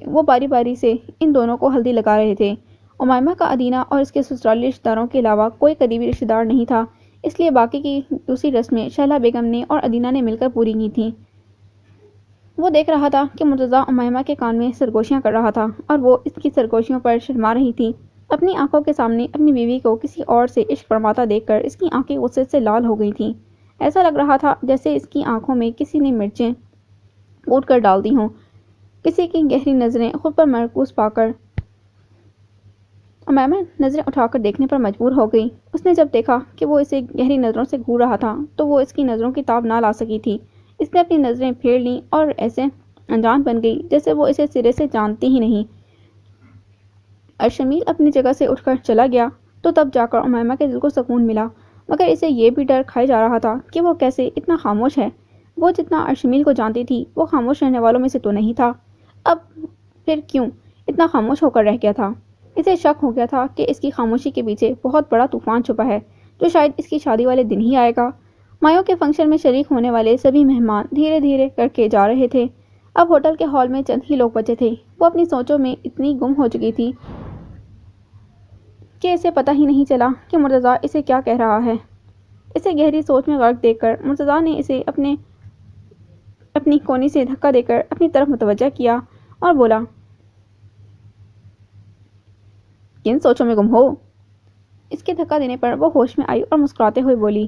وہ باری باری سے ان دونوں کو ہلدی لگا رہے تھے۔ امیمہ کا ادینہ اور اس کے سسرالی رشتہ داروں کے علاوہ کوئی قریبی رشتہ دار نہیں تھا، اس لیے باقی کی دوسری رسمیں شہلا بیگم نے اور ادینہ نے مل کر پوری کی تھیں۔ وہ دیکھ رہا تھا کہ مرتضیٰ امیمہ کے کان میں سرگوشیاں کر رہا تھا اور وہ اس کی سرگوشیوں پر شرما رہی تھی۔ اپنی آنکھوں کے سامنے اپنی بیوی کو کسی اور سے عشق فرماتا دیکھ کر اس کی آنکھیں غصے سے لال ہو گئی تھیں۔ ایسا لگ رہا تھا جیسے اس کی آنکھوں میں کسی نے مرچیں کوٹ کر ڈال دی ہوں۔ کسی کی گہری نظریں خود پر مرکوز پا کر امیمہ نظریں اٹھا کر دیکھنے پر مجبور ہو گئی۔ اس نے جب دیکھا کہ وہ اسے گہری نظروں سے گھور رہا تھا تو وہ اس کی نظروں کی تاب نہ لا سکی تھی۔ اس نے اپنی نظریں پھیر لیں اور ایسے انجان بن گئی جیسے وہ اسے سرے سے جانتی ہی نہیں۔ ارشمیل اپنی جگہ سے اٹھ کر چلا گیا تو تب جا کر امیمہ کے دل کو سکون ملا، مگر اسے یہ بھی ڈر کھائے جا رہا تھا کہ وہ کیسے اتنا خاموش ہے۔ وہ جتنا ارشمیل کو جانتی تھی وہ خاموش رہنے والوں میں سے تو نہیں تھا، اب پھر کیوں اتنا خاموش ہو کر رہ گیا تھا؟ اسے شک ہو گیا تھا کہ اس کی خاموشی کے پیچھے بہت بڑا طوفان چھپا ہے جو شاید اس کی شادی والے دن ہی آئے گا۔ مایوں کے فنکشن میں شریک ہونے والے سبھی مہمان دھیرے دھیرے کر کے جا رہے تھے۔ اب ہوٹل کے ہال میں چند ہی لوگ بچے تھے۔ وہ اپنی سوچوں میں اتنی گم ہو چکی تھی کہ اسے پتہ ہی نہیں چلا کہ مرتضیٰ اسے کیا کہہ رہا ہے۔ اسے گہری سوچ میں غرق دیکھ کر مرتضیٰ نے اسے اپنی کونی سے دھکا دے کر اپنی طرف متوجہ کیا اور بولا، کن سوچوں میں گم ہو؟ اس کے دھکا دینے پر وہ ہوش میں آئی اور مسکراتے ہوئے بولی،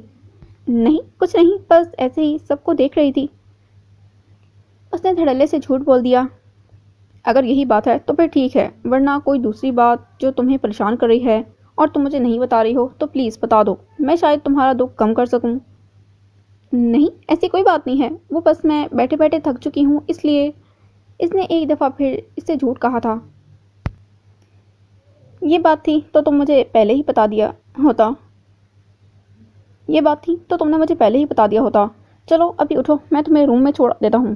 نہیں کچھ نہیں، بس ایسے ہی سب کو دیکھ رہی تھی۔ اس نے دھڑلے سے جھوٹ بول دیا، اگر یہی بات ہے تو پھر ٹھیک ہے، ورنہ کوئی دوسری بات جو تمہیں پریشان کر رہی ہے اور تم مجھے نہیں بتا رہی ہو تو پلیز بتا دو، میں شاید تمہارا دکھ کم کر سکوں۔ نہیں ایسی کوئی بات نہیں ہے، وہ بس میں بیٹھے بیٹھے تھک چکی ہوں اس لیے۔ اس نے ایک دفعہ پھر اس سے جھوٹ کہا تھا۔ یہ بات تھی تو تم مجھے پہلے ہی بتا دیا ہوتا۔ یہ بات تھی تو تم نے مجھے پہلے ہی بتا دیا ہوتا۔ چلو ابھی اٹھو، میں تمہیں روم میں چھوڑ دیتا ہوں۔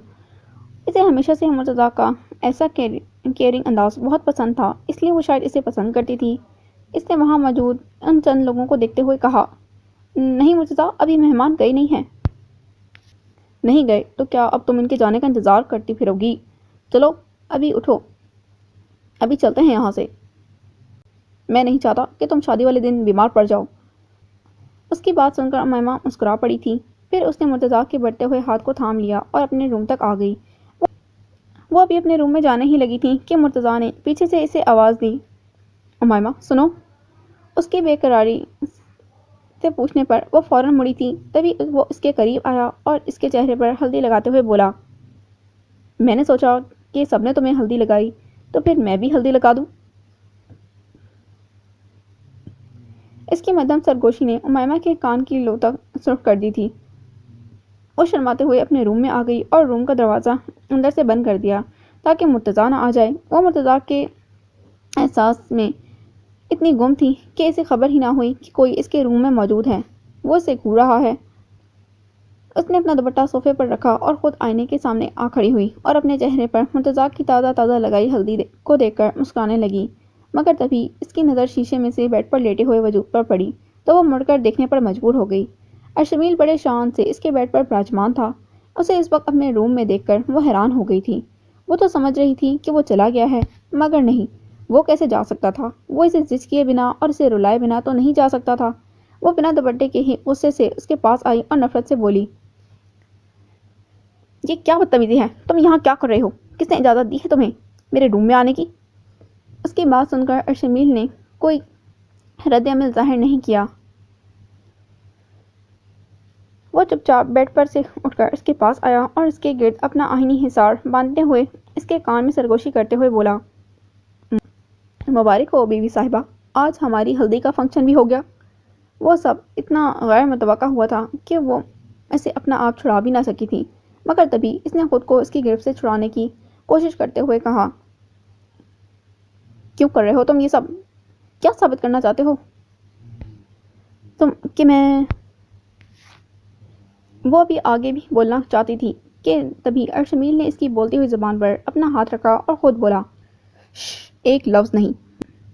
اسے ہمیشہ سے مرتضیٰ کا ایسا کیئرنگ انداز بہت پسند تھا، اس لیے وہ شاید اسے پسند کرتی تھی۔ اس نے وہاں موجود ان چند لوگوں کو دیکھتے ہوئے کہا، نہیں مرتضیٰ، ابھی مہمان گئے نہیں ہیں۔ نہیں گئے تو کیا اب تم ان کے جانے کا انتظار کرتی پھرو گی؟ چلو ابھی اٹھو، ابھی چلتے ہیں یہاں سے۔ میں نہیں چاہتا کہ تم شادی والے دن بیمار پڑ جاؤ۔ اس کی بات سن کر امیمہ مسکرا پڑی تھی، پھر اس نے مرتضیٰ کے بڑھتے ہوئے ہاتھ کو تھام لیا اور اپنے روم تک آ گئی۔ وہ ابھی اپنے روم میں جانے ہی لگی تھی کہ مرتضیٰ نے پیچھے سے اسے آواز دی، امیمہ سنو۔ اس کی بے قراری سے پوچھنے پر وہ فوراً مڑی تھی، تبھی وہ اس کے قریب آیا اور اس کے چہرے پر ہلدی لگاتے ہوئے بولا، میں نے سوچا کہ سب نے تمہیں ہلدی لگائی تو پھر میں بھی ہلدی لگا دوں۔ اس کی مدھم سرگوشی نے امیمہ کے کان کی لو تک سرخ کر دی تھی۔ وہ شرماتے ہوئے اپنے روم میں آ گئی اور روم کا دروازہ اندر سے بند کر دیا تاکہ مرتضیٰ نہ آ جائے۔ وہ مرتضیٰ کے احساس میں اتنی گم تھی کہ اسے خبر ہی نہ ہوئی کہ کوئی اس کے روم میں موجود ہے۔ وہ اسے گھور رہا ہے۔ اس نے اپنا دوپٹہ صوفے پر رکھا اور خود آئینے کے سامنے آ کھڑی ہوئی اور اپنے چہرے پر مرتضیٰ کی تازہ تازہ لگائی ہلدی کو دیکھ کر مسکرانے لگی، مگر تبھی اس کی نظر شیشے میں سے بیڈ پر لیٹے ہوئے وجود پر پڑی تو وہ مڑ کر دیکھنے پر مجبور ہو گئی۔ ارشمیل بڑے شان سے اس کے بیڈ پر براجمان تھا۔ اسے اس وقت اپنے روم میں دیکھ کر وہ حیران ہو گئی تھی۔ وہ تو سمجھ رہی تھی کہ وہ چلا گیا ہے، مگر نہیں، وہ کیسے جا سکتا تھا؟ وہ اسے زج کیے بنا اور اسے رلائے بنا تو نہیں جا سکتا تھا۔ وہ بنا دوپٹے کے ہی غصے سے اس کے پاس آئی اور نفرت سے بولی، یہ کیا بدتمیزی ہے؟ تم یہاں کیا کر رہے ہو؟ کس نے اجازت دی ہے تمہیں میرے روم میں آنے کی؟ اس کی بات سن کر ارشمیل نے کوئی رد عمل ظاہر نہیں کیا۔ وہ چپ چاپ بیڈ پر سے اٹھ کر اس کے پاس آیا اور اس کے گرد اپنا آہنی حصار باندھتے ہوئے اس کے کان میں سرگوشی کرتے ہوئے بولا، مبارک ہو بیوی صاحبہ، آج ہماری ہلدی کا فنکشن بھی ہو گیا۔ وہ سب اتنا غیر متوقع ہوا تھا کہ وہ اسے اپنا آپ چھڑا بھی نہ سکی تھی، مگر تبھی اس نے خود کو اس کی گرفت سے چھڑانے کی کوشش کرتے ہوئے کہا، کیوں کر رہے ہو تم یہ سب؟ کیا ثابت کرنا چاہتے ہو تم کہ میں؟ وہ ابھی آگے بھی بولنا چاہتی تھی کہ تبھی ارشمیل نے اس کی بولتی ہوئی زبان پر اپنا ہاتھ رکھا اور خود بولا، شش، ایک لفظ نہیں،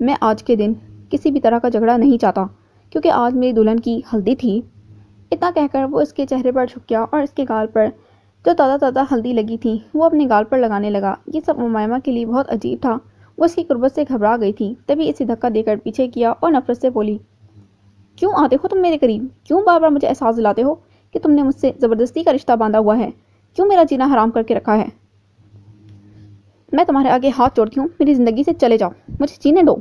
میں آج کے دن کسی بھی طرح کا جھگڑا نہیں چاہتا کیونکہ آج میری دلہن کی ہلدی تھی۔ اتنا کہہ کر وہ اس کے چہرے پر جھک گیا اور اس کے گال پر جو تازہ تازہ ہلدی لگی تھی وہ اپنے گال پر لگانے لگا۔ یہ سب امیمہ کے لیے بہت عجیب تھا۔ وہ اس کی قربت سے گھبرا گئی تھی، تبھی اسے دھکا دے کر پیچھے کیا اور نفرت سے بولی، کیوں آتے ہو تم میرے قریب؟ کیوں بار بار مجھے احساس دلاتے ہو کہ تم نے مجھ سے زبردستی کا رشتہ باندھا ہوا ہے؟ کیوں میرا جینا حرام کر کے رکھا ہے؟ میں تمہارے آگے ہاتھ جوڑتی ہوں، میری زندگی سے چلے جاؤ، مجھے جینے دو۔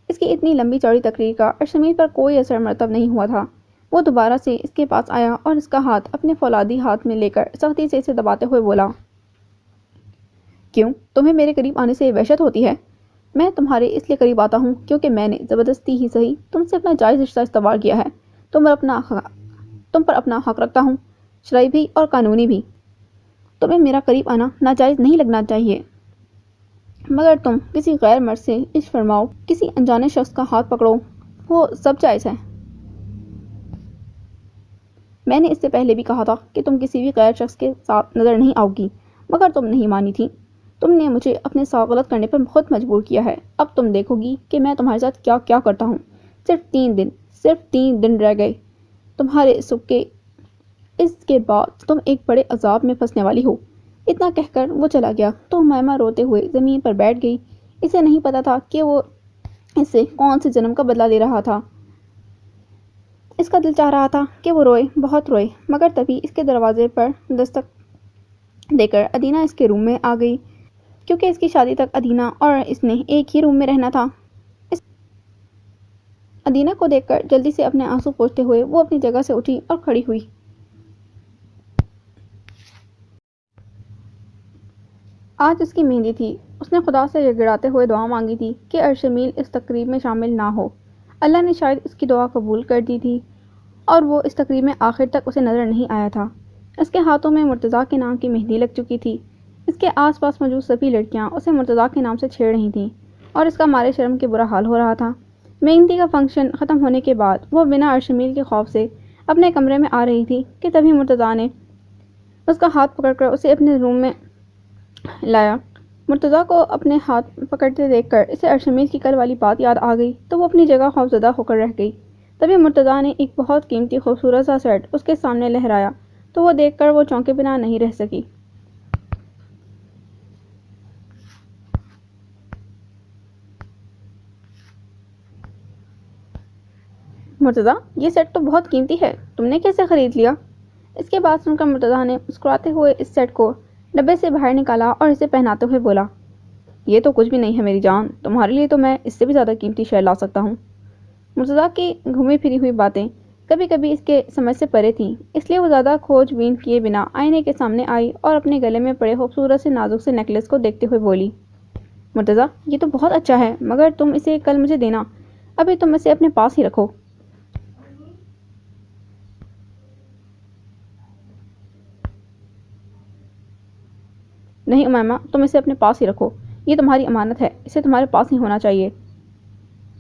اس کی اتنی لمبی چوڑی تقریر کا ارشمیل پر کوئی اثر مرتب نہیں ہوا تھا۔ وہ دوبارہ سے اس کے پاس آیا اور اس کا ہاتھ اپنے فولادی ہاتھ میں لے کر سختی سے اسے دباتے ہوئے بولا، کیوں تمہیں میرے قریب آنے سے وحشت ہوتی ہے؟ میں تمہارے اس لیے قریب آتا ہوں کیونکہ میں نے زبردستی ہی صحیح تم سے اپنا جائز رشتہ استوار کیا ہے۔ تم پر اپنا حق رکھتا ہوں، شرعی بھی اور قانونی بھی۔ تمہیں میرا قریب آنا ناجائز نہیں لگنا چاہیے۔ مگر تم کسی غیر مرد سے عشق فرماؤ، کسی انجانے شخص کا ہاتھ پکڑو، وہ سب جائز ہے۔ میں نے اس سے پہلے بھی کہا تھا کہ تم کسی بھی غیر شخص کے ساتھ نظر نہیں آؤ گی، مگر تم نہیں مانی تھی۔ تم نے مجھے اپنے ساتھ غلط کرنے پر بہت مجبور کیا ہے۔ اب تم دیکھو گی کہ میں تمہارے ساتھ کیا کیا کرتا ہوں۔ صرف 3 دن رہ گئے تمہارے سکھ کے، اس کے بعد تم ایک بڑے عذاب میں پھنسنے والی ہو۔ اتنا کہہ کر وہ چلا گیا تو امیمہ روتے ہوئے زمین پر بیٹھ گئی۔ اسے نہیں پتا تھا کہ وہ اس سے کون سے جنم کا بدلہ لے رہا تھا۔ اس کا دل چاہ رہا تھا کہ وہ روئے، بہت روئے، مگر تبھی اس کے دروازے پر دستک دے کر ادینہ اس کے روم میں آ گئی، کیونکہ اس کی شادی تک ادینہ اور اس نے ایک ہی روم میں رہنا تھا۔ ادینہ کو دیکھ کر جلدی سے اپنے آنسو پوچھتے ہوئے وہ اپنی جگہ سے اٹھی اور کھڑی ہوئی۔ آج اس کی مہندی تھی۔ اس نے خدا سے گڑگڑاتے ہوئے دعا مانگی تھی کہ ارشمیل اس تقریب میں شامل نہ ہو۔ اللہ نے شاید اس کی دعا قبول کر دی تھی اور وہ اس تقریب میں آخر تک اسے نظر نہیں آیا تھا۔ اس کے ہاتھوں میں مرتضیٰ کے نام کی مہندی لگ چکی تھی۔ اس کے آس پاس موجود سبھی لڑکیاں اسے مرتضیٰ کے نام سے چھیڑ رہی تھیں اور اس کا مارے شرم کے برا حال ہو رہا تھا۔ مہندی کا فنکشن ختم ہونے کے بعد وہ بنا ارشمیل کے خوف سے اپنے کمرے میں آ رہی تھی کہ تبھی مرتضیٰ نے اس کا ہاتھ پکڑ کر اسے اپنے روم میں لایا۔ مرتضیٰ کو اپنے ہاتھ پکڑتے دیکھ کر اسے ارشمیل کی کل والی بات یاد آ گئی تو وہ اپنی جگہ خوفزدہ ہو کر رہ گئی۔ تبھی مرتضیٰ نے ایک بہت قیمتی خوبصورت سا سیٹ اس کے سامنے لہرایا تو وہ دیکھ کر وہ چونکے بنا نہیں رہ سکی۔ مرتضیٰ، یہ سیٹ تو بہت قیمتی ہے، تم نے کیسے خرید لیا؟ اس کے بعد سن کر مرتضیٰ نے مسکراتے ہوئے اس سیٹ کو ڈبے سے باہر نکالا اور اسے پہناتے ہوئے بولا، یہ تو کچھ بھی نہیں ہے میری جان، تمہارے لیے تو میں اس سے بھی زیادہ قیمتی شے لا سکتا ہوں۔ مرتضیٰ کی گھومی پھری ہوئی باتیں کبھی کبھی اس کے سمجھ سے پرے تھیں، اس لیے وہ زیادہ کھوج بین کیے بنا آئینے کے سامنے آئی اور اپنے گلے میں پڑے خوبصورت سے نازک سے نیکلس کو دیکھتے ہوئے بولی، مرتضیٰ، یہ تو بہت اچھا ہے، مگر تم اسے کل مجھے دینا، ابھی تم اسے اپنے پاس ہی رکھو۔ نہیں امیمہ، تم اسے اپنے پاس ہی رکھو، یہ تمہاری امانت ہے، اسے تمہارے پاس ہی ہونا چاہیے۔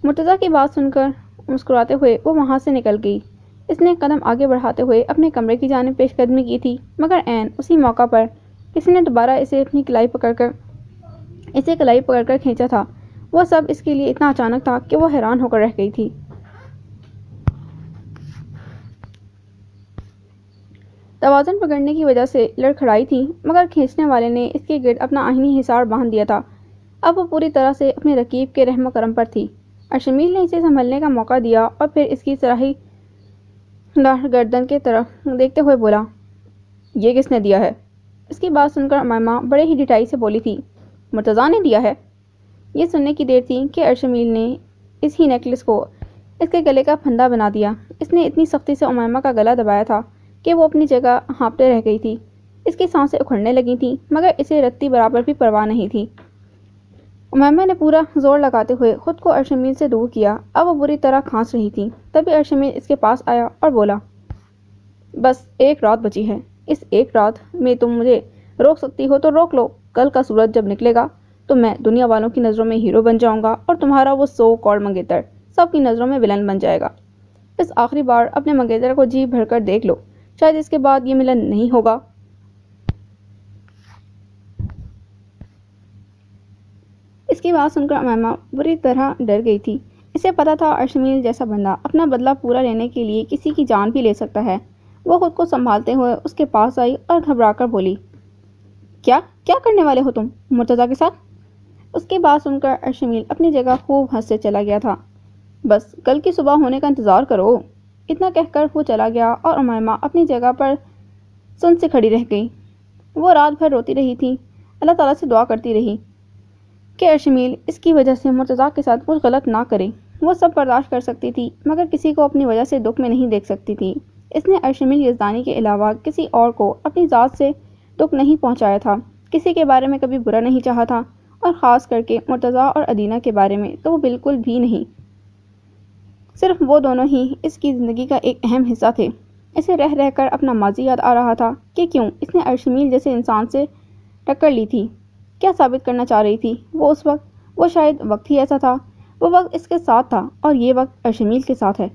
مرتضیٰ کی بات سن کر مسکراتے ہوئے وہ وہاں سے نکل گئی۔ اس نے قدم آگے بڑھاتے ہوئے اپنے کمرے کی جانب پیش قدمی کی تھی، مگر عین اسی موقع پر کسی نے دوبارہ اسے کلائی پکڑ کر کھینچا تھا۔ وہ سب اس کے لیے اتنا اچانک تھا کہ وہ حیران ہو کر رہ گئی تھی۔ توازن پکڑنے کی وجہ سے لڑکھڑائی تھی، مگر کھینچنے والے نے اس کے گرد اپنا آہنی حصار باندھ دیا تھا۔ اب وہ پوری طرح سے اپنے رقیب کے رحم و کرم پر تھی۔ ارشمیل نے اسے سنبھلنے کا موقع دیا اور پھر اس کی سراہی دار گردن کی طرف دیکھتے ہوئے بولا، یہ کس نے دیا ہے؟ اس کی بات سن کر امیمہ بڑے ہی ڈٹائی سے بولی تھی، مرتضیٰ نے دیا ہے۔ یہ سننے کی دیر تھی کہ ارشمیل نے اس ہی نیکلس کو اس کے گلے کا پھندا بنا دیا۔ اس نے اتنی سختی سے امیمہ کا گلا دبایا تھا کہ وہ اپنی جگہ ہانپتے رہ گئی تھی۔ اس کی سانسیں اکھڑنے لگی تھیں، مگر اسے رتی برابر بھی پرواہ نہیں تھی۔ امیمہ نے پورا زور لگاتے ہوئے خود کو ارشمیل سے دور کیا۔ اب وہ بری طرح کھانس رہی تھی۔ تبھی ارشمیل اس کے پاس آیا اور بولا، بس ایک رات بچی ہے، اس ایک رات میں تم مجھے روک سکتی ہو تو روک لو۔ کل کا سورج جب نکلے گا تو میں دنیا والوں کی نظروں میں ہیرو بن جاؤں گا اور تمہارا وہ سو کال منگیتر سب کی نظروں میں ولن بن جائے گا۔ اس آخری بار اپنے منگیتر کو جی بھر کر دیکھ لو، شاید اس کے بعد یہ ملن نہیں ہوگا۔ اس کی بات سن کر امیمہ بری طرح ڈر گئی تھی۔ اسے پتا تھا ارشمیل جیسا بندہ اپنا بدلہ پورا لینے کے لیے کسی کی جان بھی لے سکتا ہے۔ وہ خود کو سنبھالتے ہوئے اس کے پاس آئی اور گھبرا کر بولی، کیا کرنے والے ہو تم مرتضیٰ کے ساتھ؟ اس کی بات سن کر ارشمیل اپنی جگہ خوب ہنستے چلا گیا تھا۔ بس کل کی صبح ہونے کا انتظار کرو۔ اتنا کہہ کر وہ چلا گیا اور امیمہ اپنی جگہ پر سن سے کھڑی رہ گئی۔ وہ رات بھر روتی رہی تھی، اللہ تعالیٰ سے دعا کرتی رہی کہ ارشمیل اس کی وجہ سے مرتضیٰ کے ساتھ کچھ غلط نہ کرے۔ وہ سب برداشت کر سکتی تھی، مگر کسی کو اپنی وجہ سے دکھ میں نہیں دیکھ سکتی تھی۔ اس نے ارشمیل یزدانی کے علاوہ کسی اور کو اپنی ذات سے دکھ نہیں پہنچایا تھا، کسی کے بارے میں کبھی برا نہیں چاہا تھا، اور خاص کر کے مرتضیٰ اور ادینہ کے بارے میں تو وہ بالکل بھی نہیں۔ صرف وہ دونوں ہی اس کی زندگی کا ایک اہم حصہ تھے۔ اسے رہ کر اپنا ماضی یاد آ رہا تھا کہ کیوں اس نے ارشمیل جیسے انسان سے ٹکر لی تھی۔ کیا ثابت کرنا چاہ رہی تھی وہ اس وقت؟ وہ شاید وقت ہی ایسا تھا، وہ وقت اس کے ساتھ تھا اور یہ وقت ارشمیل کے ساتھ ہے۔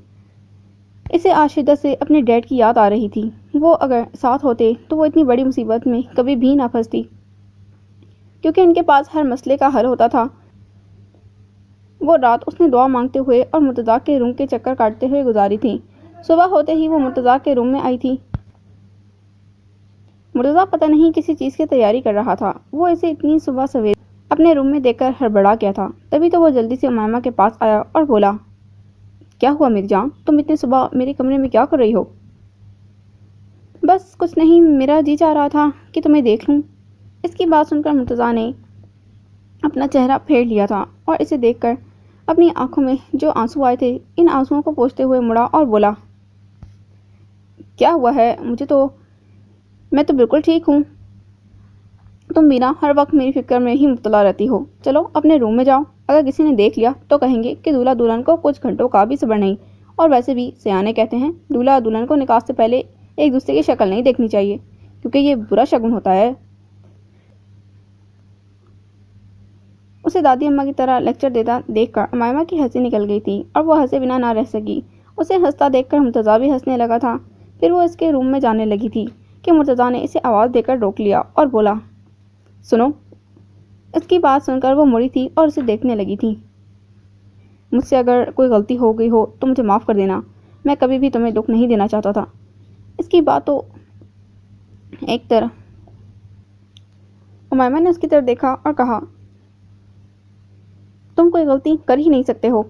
اسے آج شدت سے اپنے ڈیڈ کی یاد آ رہی تھی۔ وہ اگر ساتھ ہوتے تو وہ اتنی بڑی مصیبت میں کبھی بھی نہ پھنستی، کیونکہ ان کے پاس ہر مسئلے کا حل ہوتا تھا۔ وہ رات اس نے دعا مانگتے ہوئے اور مرتضیٰ کے روم کے چکر کاٹتے ہوئے گزاری تھی۔ صبح ہوتے ہی وہ مرتضیٰ کے روم میں آئی تھی۔ مرتضیٰ پتہ نہیں کسی چیز کی تیاری کر رہا تھا۔ وہ اسے اتنی صبح سویرے اپنے روم میں دیکھ کر ہڑبڑا گیا تھا۔ تبھی تو وہ جلدی سے امیمہ کے پاس آیا اور بولا، کیا ہوا میری جان؟ تم اتنی صبح میرے کمرے میں کیا کر رہی ہو؟ بس کچھ نہیں، میرا جی چاہ رہا تھا کہ تمہیں دیکھ لوں۔ اس کی بات سن کر مرتضیٰ نے اپنا چہرہ پھیر لیا تھا اور اسے دیکھ کر اپنی آنکھوں میں جو آنسو آئے تھے ان آنسوؤں کو پوچھتے ہوئے مڑا اور بولا، کیا ہوا ہے؟ میں تو بالکل ٹھیک ہوں۔ تم بینا ہر وقت میری فکر میں ہی مبتلا رہتی ہو۔ چلو اپنے روم میں جاؤ، اگر کسی نے دیکھ لیا تو کہیں گے کہ دولہا دلہن کو کچھ گھنٹوں کا بھی صبر نہیں، اور ویسے بھی سیانے کہتے ہیں دولہا دلہن کو نکاح سے پہلے ایک دوسرے کی شکل نہیں دیکھنی چاہیے، کیونکہ یہ برا شگن ہوتا ہے۔ اسے دادی اماں کی طرح لیکچر دیتا دیکھ کر امیمہ کی ہنسی نکل گئی تھی اور وہ ہنسے بنا نہ رہ سکی۔ اسے ہنستا دیکھ کر مرتضیٰ بھی ہنسنے لگا تھا۔ پھر وہ اس کے روم میں جانے لگی تھی کہ مرتضیٰ نے اسے آواز دے کر روک لیا اور بولا، سنو۔ اس کی بات سن کر وہ مڑی تھی اور اسے دیکھنے لگی تھی۔ مجھ سے اگر کوئی غلطی ہو گئی ہو تو مجھے معاف کر دینا، میں کبھی بھی تمہیں دکھ نہیں دینا چاہتا تھا۔ اس کی بات تو ایک طرح امیمہ نے اس کی طرف دیکھا اور کہا، تم کوئی غلطی کر ہی نہیں سکتے ہو۔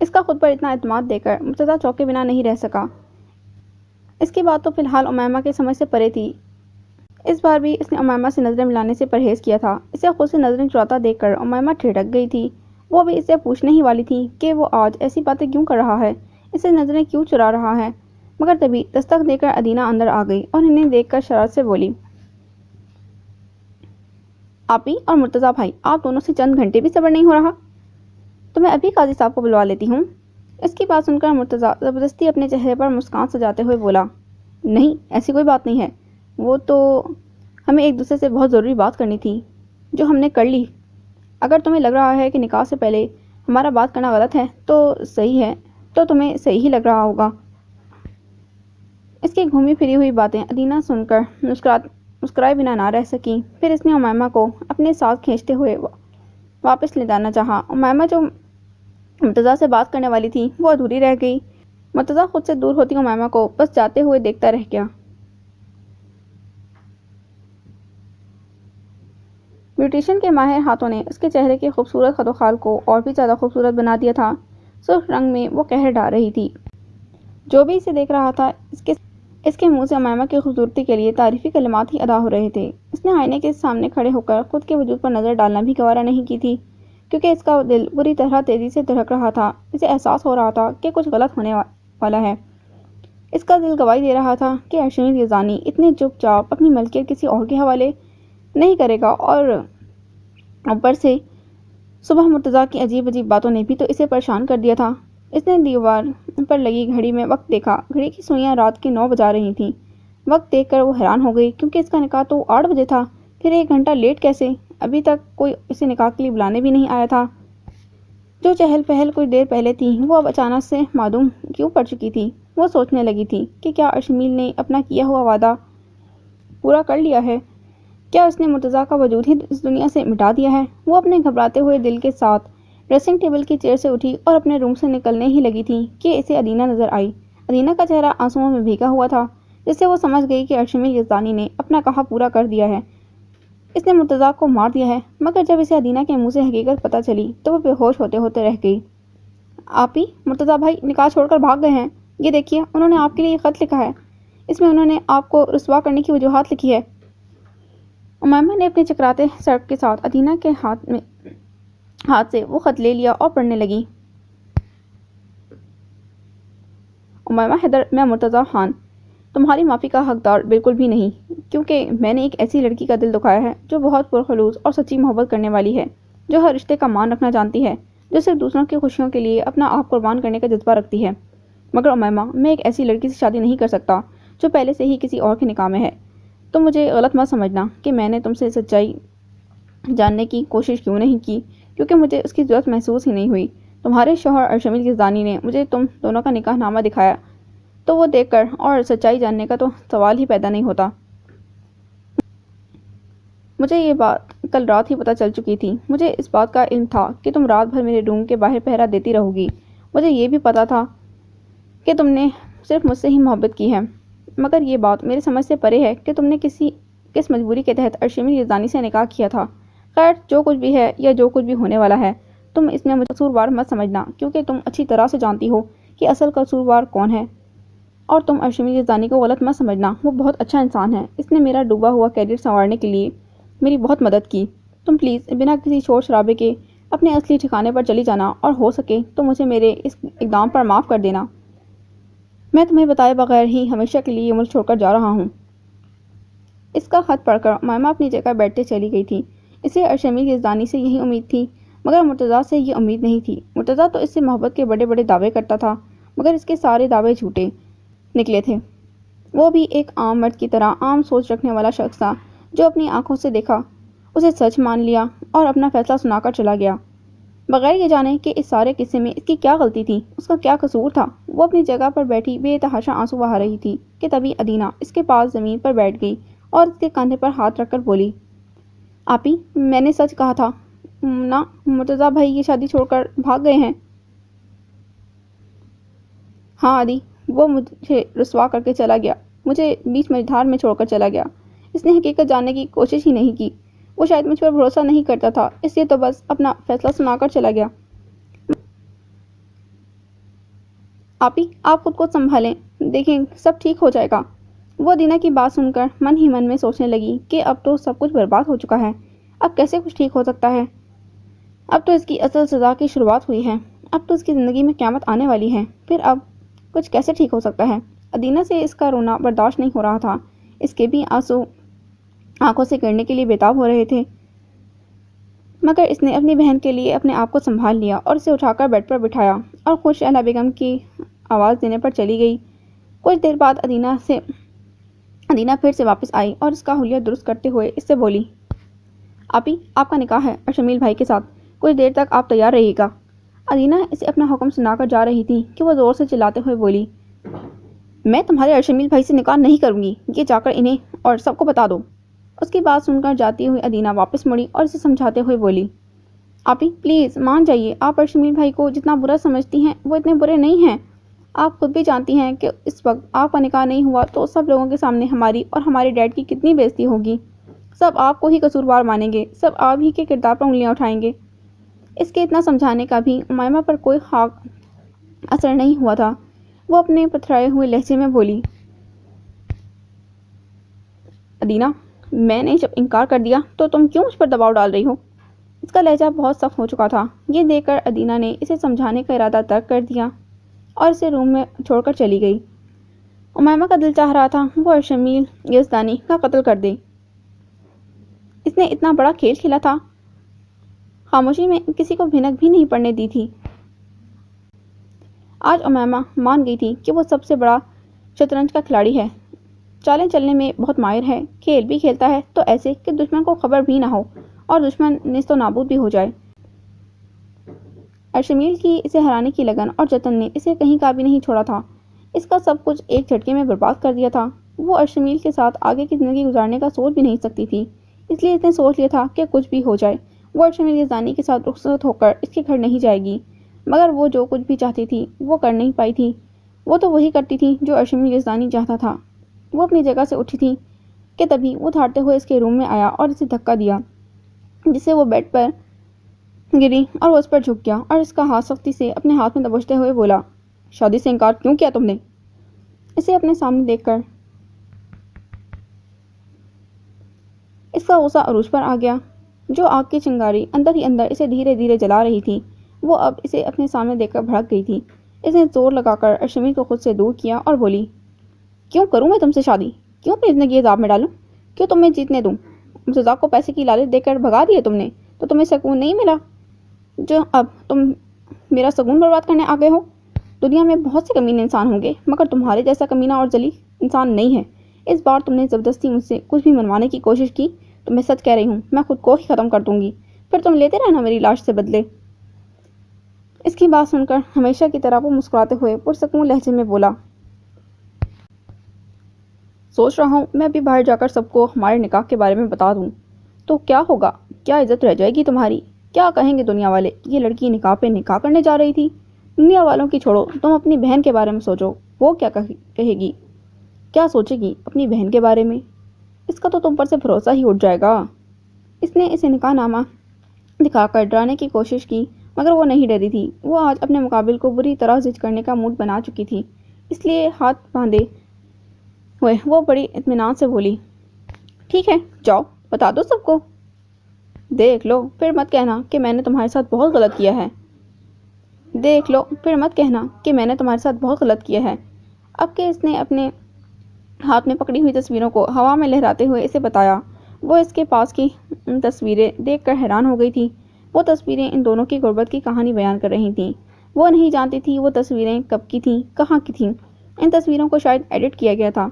اس کا خود پر اتنا اعتماد دیکھ کر مرتضیٰ چوکے بنا نہیں رہ سکا۔ اس کی بات تو فی الحال امیمہ کے سمجھ سے پرے تھی۔ اس بار بھی اس نے امیمہ سے نظریں ملانے سے پرہیز کیا تھا۔ اسے خود سے نظریں چراتا دیکھ کر امیمہ ٹھٹک گئی تھی۔ وہ بھی اس سے پوچھنے ہی والی تھی کہ وہ آج ایسی باتیں کیوں کر رہا ہے، اسے نظریں کیوں چرا رہا ہے، مگر تبھی دستک دے کر ادینہ اندر آ گئی اور انہیں دیکھ کر شرارت سے بولی، آپی اور مرتضیٰ بھائی، آپ دونوں سے چند گھنٹے بھی صبر نہیں ہو رہا؟ تو میں ابھی قاضی صاحب کو بلوا لیتی ہوں۔ اس کی بات سن کر مرتضیٰ زبردستی اپنے چہرے پر مسکان سجاتے ہوئے بولا، نہیں ایسی کوئی بات نہیں ہے، وہ تو ہمیں ایک دوسرے سے بہت ضروری بات کرنی تھی جو ہم نے کر لی۔ اگر تمہیں لگ رہا ہے کہ نکاح سے پہلے ہمارا بات کرنا غلط ہے تو صحیح ہے، تو تمہیں صحیح ہی لگ رہا ہوگا۔ اس کی گھومی پھری ہوئی باتیں ادینہ سن کر مسکرائے بنا نہ رہ سکی۔ پھر اس نے امیمہ کو اپنے ساتھ کھینچتے ہوئے واپس لے جانا چاہا۔ امیمہ جو مرتضیٰ سے بات کرنے والی تھی وہ ادھوری رہ گئی۔ مرتضیٰ خود سے دور ہوتی امیمہ کو بس جاتے ہوئے دیکھتا رہ گیا۔ بیوٹیشین کے ماہر ہاتھوں نے اس کے چہرے کے خوبصورت خد و خال کو اور بھی زیادہ خوبصورت بنا دیا تھا۔ سرخ رنگ میں وہ قہر ڈھا رہی تھی۔ جو بھی اسے دیکھ رہا تھا اس کے منہ سے امیمہ کی خوبصورتی کے لیے تعریفی کلمات ہی ادا ہو رہے تھے۔ اس نے آئینے کے سامنے کھڑے ہو کر خود کے وجود پر نظر ڈالنا بھی گوارا نہیں کی تھی، کیونکہ اس کا دل بری طرح تیزی سے دھڑک رہا تھا۔ اسے احساس ہو رہا تھا کہ کچھ غلط ہونے والا ہے۔ اس کا دل گواہی دے رہا تھا کہ ارشمیل یزدانی اتنے چپ چاپ اپنی ملکیت کسی اور کے حوالے نہیں کرے گا، اور اوپر سے صبح مرتضیٰ کی عجیب عجیب باتوں نے بھی تو اسے پریشان کر دیا تھا۔ اس نے دیوار پر لگی گھڑی میں وقت دیکھا۔ گھڑی کی سوئیاں رات کے 9 بجا رہی تھیں۔ وقت دیکھ کر وہ حیران ہو گئی، کیونکہ اس کا نکاح تو 8 بجے تھا، پھر 1 گھنٹہ لیٹ کیسے؟ ابھی تک کوئی اسے نکاح کے لیے بلانے بھی نہیں آیا تھا۔ جو چہل پہل کچھ دیر پہلے تھی وہ اب اچانک سے معدوم کیوں پڑ چکی تھی؟ وہ سوچنے لگی تھی کہ کیا ارشمیل نے اپنا کیا ہوا وعدہ پورا کر لیا ہے؟ کیا اس نے مرتضیٰ کا وجود ہی اس دنیا سے مٹا دیا ہے؟ وہ اپنے گھبراتے ہوئے دل کے ساتھ ڈریسنگ ٹیبل کی چیئر سے اٹھی اور اپنے روم سے نکلنے ہی لگی تھی کہ اسے ادینہ نظر آئی۔ ادینہ کا چہرہ آنسوؤں میں بھیگا ہوا تھا، جس سے وہ سمجھ گئی کہ ارشمیل یزدانی نے اپنا کہا پورا کر دیا ہے، اس نے مرتضیٰ کو مار دیا ہے۔ مگر جب اسے ادینہ کے منہ سے حقیقت پتہ چلی تو وہ بے ہوش ہوتے ہوتے رہ گئی۔ آپی، مرتضیٰ بھائی نکاح چھوڑ کر بھاگ گئے ہیں۔ یہ دیکھیے، انہوں نے آپ کے لیے یہ خط لکھا ہے، اس میں انہوں نے آپ کو رسوا کرنے کی وجوہات لکھی ہے۔ امیمہ نے اپنے چکراتے سر کے ساتھ ادینہ کے ہاتھ سے وہ خط لے لیا اور پڑھنے لگی۔ امیمہ حیدر، میں مرتضیٰ خان تمہاری معافی کا حقدار بالکل بھی نہیں، کیونکہ میں نے ایک ایسی لڑکی کا دل دکھایا ہے جو بہت پرخلوص اور سچی محبت کرنے والی ہے، جو ہر رشتے کا مان رکھنا جانتی ہے، جو صرف دوسروں کی خوشیوں کے لیے اپنا آپ قربان کرنے کا جذبہ رکھتی ہے۔ مگر امیمہ، میں ایک ایسی لڑکی سے شادی نہیں کر سکتا جو پہلے سے ہی کسی اور کے نکاح میں ہے۔ تم مجھے غلط مت سمجھنا کہ میں نے تم سے سچائی جاننے کی کوشش کیوں نہیں کی، کیونکہ مجھے اس کی ضرورت محسوس ہی نہیں ہوئی۔ تمہارے شوہر ارشمیل یزدانی نے مجھے تم دونوں کا نکاح نامہ دکھایا تو وہ دیکھ کر اور سچائی جاننے کا تو سوال ہی پیدا نہیں ہوتا۔ مجھے یہ بات کل رات ہی پتہ چل چکی تھی۔ مجھے اس بات کا علم تھا کہ تم رات بھر میرے روم کے باہر پہرا دیتی رہو گی۔ مجھے یہ بھی پتہ تھا کہ تم نے صرف مجھ سے ہی محبت کی ہے، مگر یہ بات میرے سمجھ سے پرے ہے کہ تم نے کس مجبوری کے تحت ارشمیل یزدانی سے نکاح کیا تھا۔ خیر، جو کچھ بھی ہے یا جو کچھ بھی ہونے والا ہے، تم اس میں مجھے قصوروار مت سمجھنا، کیونکہ تم اچھی طرح سے جانتی ہو کہ اصل قصوروار کون ہے۔ اور تم ارشمیل یزدانی کو غلط مت سمجھنا، وہ بہت اچھا انسان ہے۔ اس نے میرا ڈوبا ہوا کیریئر سنوارنے کے لیے میری بہت مدد کی۔ تم پلیز بنا کسی شور شرابے کے اپنے اصلی ٹھکانے پر چلی جانا، اور ہو سکے تو مجھے میرے اس اقدام پر معاف کر دینا۔ میں تمہیں بتائے بغیر ہی ہمیشہ کے لیے یہ ملک چھوڑ کر جا رہا ہوں۔ اس کا خط پڑھ کر امائمہ اپنی جگہ بیٹھتے چلی گئی تھی۔ اسے ارشمیل یزدانی سے یہی امید تھی، مگر مرتضیٰ سے یہ امید نہیں تھی۔ مرتضیٰ تو اس سے محبت کے بڑے بڑے دعوے کرتا تھا، مگر اس کے سارے دعوے جھوٹے نکلے تھے۔ وہ بھی ایک عام مرد کی طرح عام سوچ رکھنے والا شخص تھا، جو اپنی آنکھوں سے دیکھا اسے سچ مان لیا اور اپنا فیصلہ سنا کر چلا گیا، بغیر یہ جانے کہ اس سارے قصے میں اس کی کیا غلطی تھی، اس کا کیا قصور تھا۔ وہ اپنی جگہ پر بیٹھی بے تحاشا آنسو بہا رہی تھی کہ تبھی ادینہ اس کے پاس زمین پر بیٹھ گئی اور اس کے کاندھے پر ہاتھ رکھ کر بولی، آپی، میں نے سچ کہا تھا نا، مرتضیٰ بھائی یہ شادی چھوڑ کر بھاگ گئے ہیں۔ ہاں آدی، وہ مجھے رسوا کر کے چلا گیا، مجھے بیچ مجھدار میں چھوڑ کر چلا گیا۔ اس نے حقیقت جاننے کی کوشش ہی نہیں کی۔ وہ شاید مجھ پر بھروسہ نہیں کرتا تھا، اس لیے تو بس اپنا فیصلہ سنا کر چلا گیا۔ آپی، آپ خود کو سنبھالیں، دیکھیں سب ٹھیک ہو جائے گا۔ وہ ادینہ کی بات سن کر من ہی من میں سوچنے لگی کہ اب تو سب کچھ برباد ہو چکا ہے، اب کیسے کچھ ٹھیک ہو سکتا ہے؟ اب تو اس کی اصل سزا کی شروعات ہوئی ہے، اب تو اس کی زندگی میں قیامت آنے والی ہے، پھر اب کچھ کیسے ٹھیک ہو سکتا ہے؟ ادینہ سے اس کا رونا برداشت نہیں ہو رہا تھا، اس کے بھی آنسو آنکھوں سے گرنے کے لیے بےتاب ہو رہے تھے، مگر اس نے اپنی بہن کے لیے اپنے آپ کو سنبھال لیا اور اسے اٹھا کر بیڈ پر بٹھایا اور خوش شعلہ بیگم کی آواز دینے پر چلی گئی۔ کچھ دیر بعد ادینہ پھر سے واپس آئی اور اس کا حلیہ درست کرتے ہوئے اس سے بولی، آپی، آپ کا نکاح ہے ارشمیل بھائی کے ساتھ، کچھ دیر تک آپ تیار رہیے گا۔ ادینہ اسے اپنا حکم سنا کر جا رہی تھی کہ وہ زور سے چلاتے ہوئے بولی، میں تمہارے ارشمیل بھائی سے نکاح نہیں کروں گی، یہ جا کر انہیں اور سب کو بتا دو۔ اس کی بات سن کر جاتی ہوئی ادینہ واپس مڑی اور اسے سمجھاتے ہوئے بولی، آپی پلیز مان جائیے، آپ ارشمیل بھائی کو جتنا برا سمجھتی ہیں وہ اتنے برے نہیں ہیں۔ آپ خود بھی جانتی ہیں کہ اس وقت آپ کا نکاح نہیں ہوا تو سب لوگوں کے سامنے ہماری اور ہمارے ڈیڈ کی کتنی بے عزتی ہوگی، سب آپ کو ہی قصوروار مانیں گے، سب آپ ہی کے کردار پر انگلیاں اٹھائیں گے۔ اس کے اتنا سمجھانے کا بھی امائمہ پر کوئی خاص اثر نہیں ہوا تھا۔ وہ اپنے پتھرائے ہوئے لہجے میں بولی، ادینہ، میں نے جب انکار کر دیا تو تم کیوں مجھ پر دباؤ ڈال رہی ہو؟ اس کا لہجہ بہت سخت ہو چکا تھا۔ یہ دیکھ کر ادینہ نے اسے سمجھانے کا ارادہ ترک کر دیا اور اسے روم میں چھوڑ کر چلی گئی۔ امائمہ کا دل چاہ رہا تھا وہ ارشمیل یزدانی کا قتل کر دے، اس نے اتنا بڑا کھیل کھیلا تھا، خاموشی میں کسی کو بھنک بھی نہیں پڑنے دی تھی۔ آج امائمہ مان گئی تھی کہ وہ سب سے بڑا شطرنج کا کھلاڑی ہے، چالیں چلنے میں بہت ماہر ہے، کھیل بھی کھیلتا ہے تو ایسے کہ دشمن کو خبر بھی نہ ہو اور دشمن نیست و نابود بھی ہو جائے۔ ارشمیل کی اسے ہرانے کی لگن اور جتن نے اسے کہیں کا بھی نہیں چھوڑا تھا، اس کا سب کچھ ایک جھٹکے میں برباد کر دیا تھا۔ وہ ارشمیل کے ساتھ آگے کی زندگی گزارنے کا سوچ بھی نہیں سکتی تھی، اس لیے اس نے سوچ لیا تھا کہ کچھ بھی ہو جائے وہ ارشمیل یزدانی کے ساتھ رخصت ہو کر اس کے گھر نہیں جائے گی۔ مگر وہ جو کچھ بھی چاہتی تھی وہ کر نہیں پائی تھی، وہ تو وہی کرتی تھی جو ارشمیل یزدانی چاہتا تھا۔ وہ اپنی جگہ سے اٹھی تھی کہ تبھی وہ دھاڑتے ہوئے اس کے روم میں آیا اور اسے دھکا دیا، جس سے وہ بیڈ پر گری اور وہ اس پر جھک گیا اور اس کا ہاتھ سختی سے اپنے ہاتھ میں دبوچتے ہوئے بولا، شادی سے انکار کیوں کیا تم نے؟ اسے اپنے سامنے دیکھ کر اس کا غصہ عروج پر آ گیا۔ جو آگ کی چنگاری اندر ہی اندر اسے دھیرے دھیرے جلا رہی تھی، وہ اب اسے اپنے سامنے دیکھ کر بھڑک گئی تھی۔ اس نے زور لگا کر ارشمیل کو خود سے دور کیا اور بولی، کیوں کروں میں تم سے شادی؟ کیوں اپنی زندگی عذاب میں ڈالوں؟ کیوں تمہیں جیتنے دوں؟ مرتضیٰ کو پیسے کی لالچ دے کر بھگا دیے تم نے تو تمہیں سکون نہیں ملا، جو اب تم میرا سکون برباد کرنے آ گئے ہو؟ دنیا میں بہت سے کمینے انسان ہوں گے، مگر تمہارے جیسا کمینہ اور ذلیل انسان نہیں ہے۔ اس بار تم نے زبردستی مجھ سے کچھ بھی منوانے کی کوشش کی تو میں سچ کہہ رہی ہوں، میں خود کو ہی ختم کر دوں گی، پھر تم لیتے رہنا میری لاش سے بدلے۔ اس کی بات سن کر ہمیشہ کی طرح وہ مسکراتے ہوئے پرسکون لہجے میں بولا، سوچ رہا ہوں میں ابھی باہر جا کر سب کو ہمارے نکاح کے بارے میں بتا دوں تو کیا ہوگا؟ کیا عزت رہ جائے گی تمہاری؟ کیا کہیں گے دنیا والے؟ یہ لڑکی نکاح پہ نکاح کرنے جا رہی تھی؟ دنیا والوں کی چھوڑو، تم اپنی بہن کے بارے میں سوچو، وہ کیا کہے گی؟ کیا سوچے گی اپنی بہن کے بارے میں؟ اس کا تو تم پر سے بھروسہ ہی اٹھ جائے گا۔ اس نے اسے نکاح نامہ دکھا کر ڈرانے کی کوشش کی، مگر وہ نہیں ڈری تھی۔ وہ آج اپنے مقابل کو بری طرح زج کرنے کا موڈ بنا چکی تھی، اس لیے ہاتھ باندھے ہوئے وہ بڑی اطمینان سے بولی، ٹھیک ہے جاؤ بتا دو سب کو۔ دیکھ لو پھر مت کہنا کہ میں نے تمہارے ساتھ بہت غلط کیا ہے۔ دیکھ لو پھر مت کہنا کہ میں نے تمہارے ساتھ بہت غلط کیا ہے۔ اب کہ اس نے اپنے ہاتھ میں پکڑی ہوئی تصویروں کو ہوا میں لہراتے ہوئے اسے بتایا، وہ اس کے پاس کی تصویریں دیکھ کر حیران ہو گئی تھی۔ وہ تصویریں ان دونوں کی غربت کی کہانی بیان کر رہی تھیں۔ وہ نہیں جانتی تھی وہ تصویریں کب کی تھیں، کہاں کی تھیں۔ ان تصویروں کو شاید ایڈٹ کیا گیا تھا۔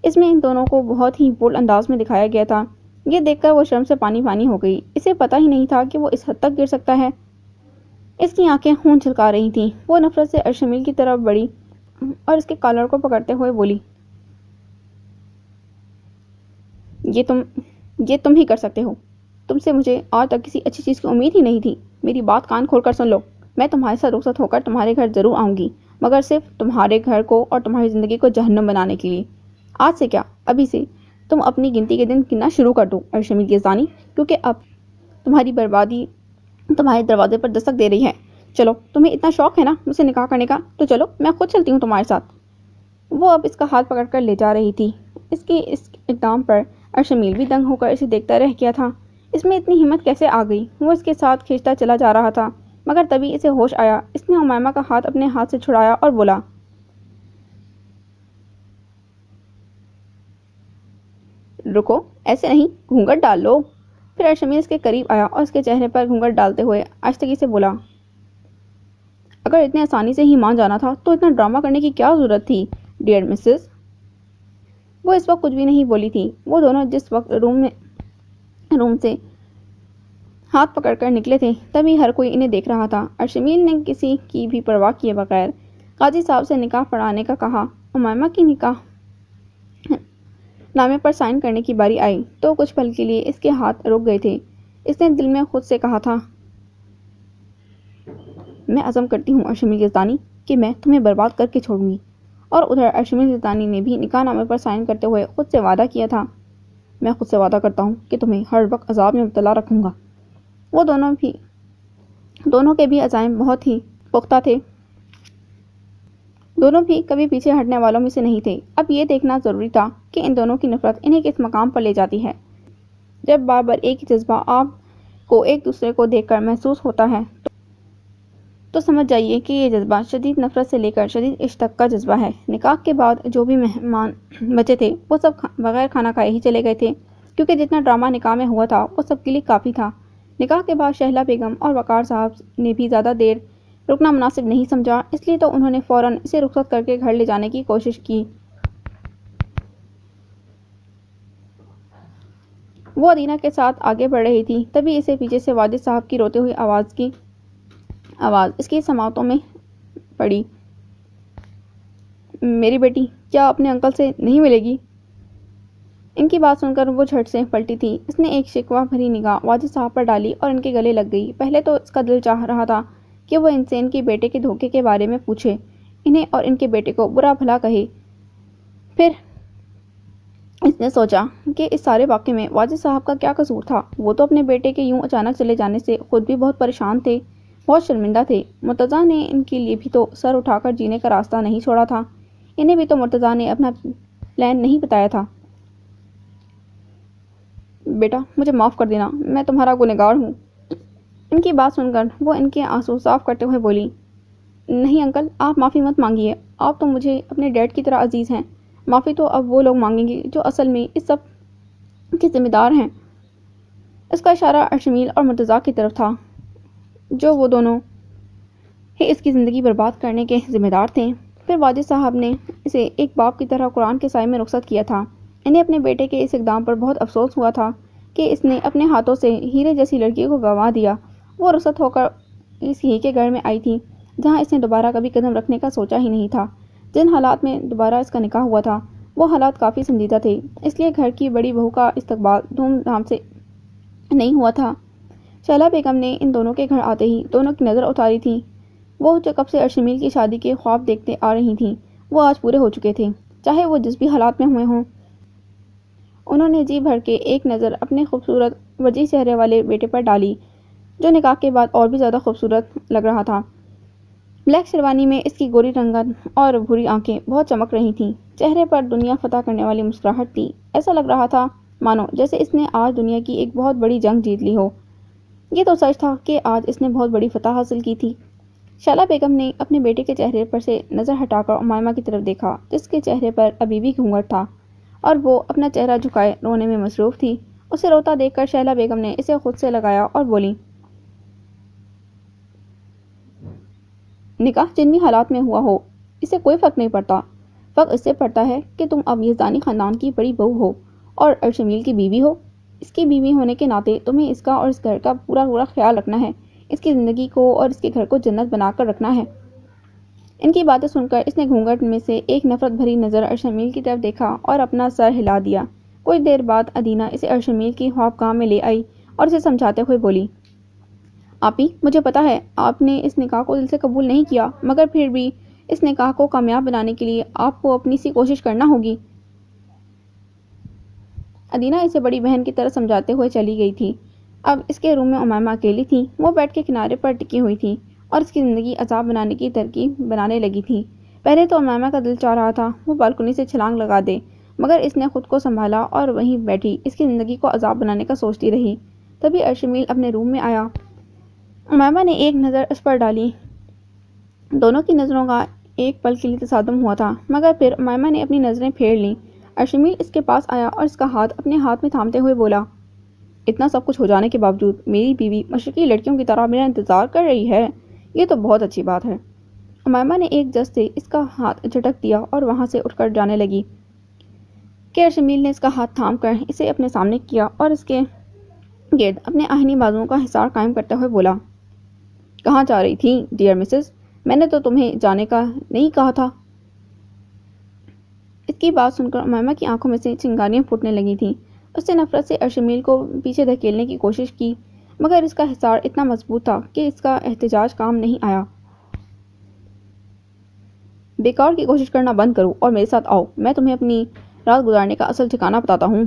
اس میں ان دونوں کو بہت ہی بولڈ انداز میں دکھایا گیا تھا۔ یہ دیکھ کر وہ شرم سے پانی پانی ہو گئی۔ اسے پتہ ہی نہیں تھا کہ وہ اس حد تک گر سکتا ہے۔ اس کی آنکھیں خون چھلکا رہی تھیں۔ وہ نفرت سے ارشمیل کی طرف بڑھی اور اس کے کالر کو پکڑتے ہوئے بولی، یہ تم ہی کر سکتے ہو۔ تم سے مجھے آج تک کسی اچھی چیز کی امید ہی نہیں تھی۔ میری بات کان کھول کر سن لو، میں تمہارے ساتھ رخصت ہو کر تمہارے گھر ضرور آؤں گی، مگر صرف تمہارے گھر کو اور تمہاری زندگی کو جہنم بنانے کے لیے۔ آج سے کیا، ابھی سے تم اپنی گنتی کے دن گننا شروع کر دو ارشمیل یزدانی، کیونکہ اب تمہاری بربادی تمہارے دروازے پر دستک دے رہی ہے۔ چلو تمہیں اتنا شوق ہے نا مجھ سے نکاح کرنے کا، تو چلو میں خود چلتی ہوں تمہارے ساتھ۔ وہ اب اس کا ہاتھ پکڑ کر لے جا رہی تھی۔ اس کے اس اقدام پر ارشمیل بھی دنگ ہو کر اسے دیکھتا رہ گیا تھا۔ اس میں اتنی ہمت کیسے آ گئی؟ وہ اس کے ساتھ کھینچتا چلا جا رہا تھا، مگر تبھی اسے ہوش آیا۔ اس نے امیمہ کا ہاتھ اپنے ہاتھ سے چھڑایا اور بولا، رکو ایسے نہیں، گھونگھٹ ڈال لو۔ پھر ارشمیل اس کے قریب آیا اور اس کے چہرے پر گھونگھٹ ڈالتے ہوئے آہستگی سے بولا، اگر اتنے آسانی سے ہی مان جانا تھا تو اتنا ڈرامہ کرنے کی کیا ضرورت تھی ڈیئر مسز۔ وہ اس وقت کچھ بھی نہیں بولی تھی۔ وہ دونوں جس وقت روم سے ہاتھ پکڑ کر نکلے تھے تبھی ہر کوئی انہیں دیکھ رہا تھا۔ ارشمیل نے کسی کی بھی پرواہ کیے بغیر قاضی صاحب سے نکاح پڑھانے کا کہا۔ امیمہ کی نکاح نامے پر سائن کرنے کی باری آئی تو کچھ پل کے لیے اس کے ہاتھ رک گئے تھے۔ اس نے دل میں خود سے کہا تھا، میں عزم کرتی ہوں ارشمیل یزدانی کہ میں تمہیں برباد کر کے چھوڑوں گی۔ اور ادھر ارشمیل یزدانی نے بھی نکاح نامے پر سائن کرتے ہوئے خود سے وعدہ کیا تھا، میں خود سے وعدہ کرتا ہوں کہ تمہیں ہر وقت عذاب میں مبتلا رکھوں گا۔ وہ دونوں کے بھی عزائم بہت ہی پختہ تھے۔ دونوں بھی کبھی پیچھے ہٹنے والوں میں سے نہیں تھے۔ اب یہ دیکھنا ضروری تھا کہ ان دونوں کی نفرت انہیں کس مقام پر لے جاتی ہے۔ جب بار بار ایک ہی جذبہ آپ کو ایک دوسرے کو دیکھ کر محسوس ہوتا ہے تو سمجھ جائیے کہ یہ جذبہ شدید نفرت سے لے کر شدید عشق تک کا جذبہ ہے۔ نکاح کے بعد جو بھی مہمان بچے تھے وہ سب بغیر کھانا کھائے ہی چلے گئے تھے، کیونکہ جتنا ڈرامہ نکاح میں ہوا تھا وہ سب کے لیے کافی تھا۔ نکاح کے بعد شہلا بیگم اور وقار صاحب نے بھی زیادہ دیر رکنا مناسب نہیں سمجھا، اس لیے تو انہوں نے فوراً اسے رخصت کر کے گھر لے جانے کی کوشش کی۔ وہ ادینہ کے ساتھ آگے بڑھ رہی تھی، تبھی اسے پیچھے سے واجد صاحب کی روتے ہوئی آواز اس کی سماعتوں میں پڑی، میری بیٹی کیا اپنے انکل سے نہیں ملے گی؟ ان کی بات سن کر وہ جھٹ سے پلٹی تھی۔ اس نے ایک شکوہ بھری نگاہ واجد صاحب پر ڈالی اور ان کے گلے لگ گئی۔ پہلے تو اس کا دل چاہ رہا تھا کہ وہ ان سے ان کے بیٹے کے دھوکے کے بارے میں پوچھے، انہیں اور ان کے بیٹے کو برا بھلا کہے۔ پھر اس نے سوچا کہ اس سارے واقعے میں واجد صاحب کا کیا قصور تھا؟ وہ تو اپنے بیٹے کے یوں اچانک چلے جانے سے خود بھی بہت پریشان تھے، بہت شرمندہ تھے۔ مرتضیٰ نے ان کے لیے بھی تو سر اٹھا کر جینے کا راستہ نہیں چھوڑا تھا، انہیں بھی تو مرتضیٰ نے اپنا پلان نہیں بتایا تھا۔ بیٹا مجھے معاف کر دینا، میں تمہارا گنہگار ہوں۔ ان کی بات سن کر وہ ان کے آنسو صاف کرتے ہوئے بولی، نہیں انکل آپ معافی مت مانگیے، آپ تو مجھے اپنے ڈیڈ کی طرح عزیز ہیں۔ معافی تو اب وہ لوگ مانگیں گے جو اصل میں اس سب کے ذمہ دار ہیں۔ اس کا اشارہ ارشمیل اور مرتضیٰ کی طرف تھا، جو وہ دونوں ہی اس کی زندگی برباد کرنے کے ذمہ دار تھے۔ پھر واجد صاحب نے اسے ایک باپ کی طرح قرآن کے سائے میں رخصت کیا تھا۔ انہیں اپنے بیٹے کے اس اقدام پر بہت افسوس ہوا تھا کہ اس نے اپنے ہاتھوں سے ہیرے جیسی لڑکی کو گنوا دیا۔ وہ رخصت ہو کر اس ہی کے گھر میں آئی تھی جہاں اس نے دوبارہ کبھی قدم رکھنے کا سوچا ہی نہیں تھا۔ جن حالات میں دوبارہ اس کا نکاح ہوا تھا وہ حالات کافی سنجیدہ تھے، اس لیے گھر کی بڑی بہو کا استقبال دھوم دھام سے نہیں ہوا تھا۔ شیلا بیگم نے ان دونوں کے گھر آتے ہی دونوں کی نظر اتاری تھی۔ وہ جو کب سے ارشمیل کی شادی کے خواب دیکھتے آ رہی تھیں وہ آج پورے ہو چکے تھے، چاہے وہ جس بھی حالات میں ہوئے ہوں۔ انہوں نے جی بھر کے ایک نظر اپنے خوبصورت وجیح چہرے والے بیٹے پر ڈالی جو نکاح کے بعد اور بھی زیادہ خوبصورت لگ رہا تھا۔ بلیک شیروانی میں اس کی گوری رنگت اور بھوری آنکھیں بہت چمک رہی تھیں، چہرے پر دنیا فتح کرنے والی مسکراہٹ تھی۔ ایسا لگ رہا تھا مانو جیسے اس نے آج دنیا کی ایک بہت بڑی جنگ جیت لی ہو۔ یہ تو سچ تھا کہ آج اس نے بہت بڑی فتح حاصل کی تھی۔ شیلا بیگم نے اپنے بیٹے کے چہرے پر سے نظر ہٹا کر امائمہ کی طرف دیکھا جس کے چہرے پر ابھی بھی گھونگھٹ تھا اور وہ اپنا چہرہ جھکائے رونے میں مصروف تھی۔ اسے روتا دیکھ کر شیلا بیگم نے اسے خود سے لگایا اور بولی، نکاح جن بھی حالات میں ہوا ہو اسے کوئی فرق نہیں پڑتا، فرق اس سے پڑتا ہے کہ تم اب یزدانی خاندان کی بڑی بہو ہو اور ارشمیل کی بیوی ہو۔ اس کی بیوی ہونے کے ناطے تمہیں اس کا اور اس گھر کا پورا خیال رکھنا ہے، اس کی زندگی کو اور اس کے گھر کو جنت بنا کر رکھنا ہے۔ ان کی باتیں سن کر اس نے گھونگھٹ میں سے ایک نفرت بھری نظر ارشمیل کی طرف دیکھا اور اپنا سر ہلا دیا۔ کچھ دیر بعد ادینہ اسے ارشمیل کی خوابگاہ میں لے آئی اور اسے سمجھاتے ہوئے بولی، آپی مجھے پتا ہے آپ نے اس نکاح کو دل سے قبول نہیں کیا، مگر پھر بھی اس نکاح کو کامیاب بنانے کے لیے آپ کو اپنی سی کوشش کرنا ہوگی۔ ادینہ اسے بڑی بہن کی طرح سمجھاتے ہوئے چلی گئی تھی۔ اب اس کے روم میں امائمہ اکیلی تھی۔ وہ بیڈ کے کنارے پر ٹکی ہوئی تھی اور اس کی زندگی عذاب بنانے کی ترکیب بنانے لگی تھی۔ پہلے تو امائمہ کا دل چاہ رہا تھا وہ بالکنی سے چھلانگ لگا دے، مگر اس نے خود کو سنبھالا اور وہیں بیٹھی اس کی زندگی کو عذاب بنانے کا سوچتی رہی۔ تبھی ارشمیل اپنے روم میں آیا۔ امائمہ نے ایک نظر اس پر ڈالی۔ دونوں کی نظروں کا ایک پل کے لیے تصادم ہوا تھا، مگر پھر امائمہ نے اپنی نظریں پھیر لیں۔ ارشمیل اس کے پاس آیا اور اس کا ہاتھ اپنے ہاتھ میں تھامتے ہوئے بولا، اتنا سب کچھ ہو جانے کے باوجود میری بیوی مشرقی لڑکیوں کی طرح میرا انتظار کر رہی ہے، یہ تو بہت اچھی بات ہے۔ امائمہ نے ایک جست سے اس کا ہاتھ جھٹک دیا اور وہاں سے اٹھ کر جانے لگی کہ ارشمیل نے اس کا ہاتھ تھام کر اسے اپنے سامنے کیا اور اس کے گرد اپنے آہنی بازوؤں کا حصار قائم کرتے ہوئے بولا، کہاں جا رہی تھی ڈیئر مسز؟ میں نے تو تمہیں جانے کا نہیں کہا تھا۔ اس کی بات سن کر امائمہ کی آنکھوں میں سے چنگاریاں پھوٹنے لگی تھیں۔ اس نے نفرت سے ارشمیل کو پیچھے دھکیلنے کی کوشش کی، مگر اس کا حصار اتنا مضبوط تھا کہ اس کا احتجاج کام نہیں آیا۔ بیکار کی کوشش کرنا بند کرو اور میرے ساتھ آؤ، میں تمہیں اپنی رات گزارنے کا اصل ٹھکانہ بتاتا ہوں۔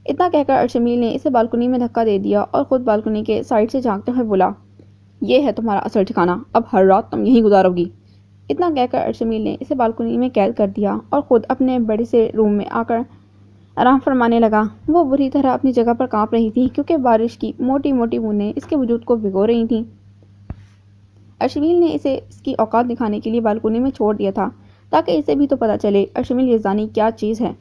اتنا کہہ کر ارشمیل نے اسے بالکنی میں دھکا دے دیا اور خود بالکنی کے سائڈ سے جھانکتے ہوئے بولا، یہ ہے تمہارا اصل ٹھکانہ، اب ہر رات تم یہیں گزارو گی۔ اتنا کہہ کر ارشمیل نے اسے بالکنی میں قید کر دیا اور خود اپنے بڑے سے روم میں آ کر آرام فرمانے لگا۔ وہ بری طرح اپنی جگہ پر کانپ رہی تھی کیونکہ بارش کی موٹی موٹی بوندیں اس کے وجود کو بھگو رہی تھیں۔ ارشمیل نے اسے اس کی اوقات دکھانے کے لیے بالکنی میں چھوڑ دیا تھا تاکہ اسے بھی تو پتہ چلے ارشمیل یزدانی کیا چیز ہے۔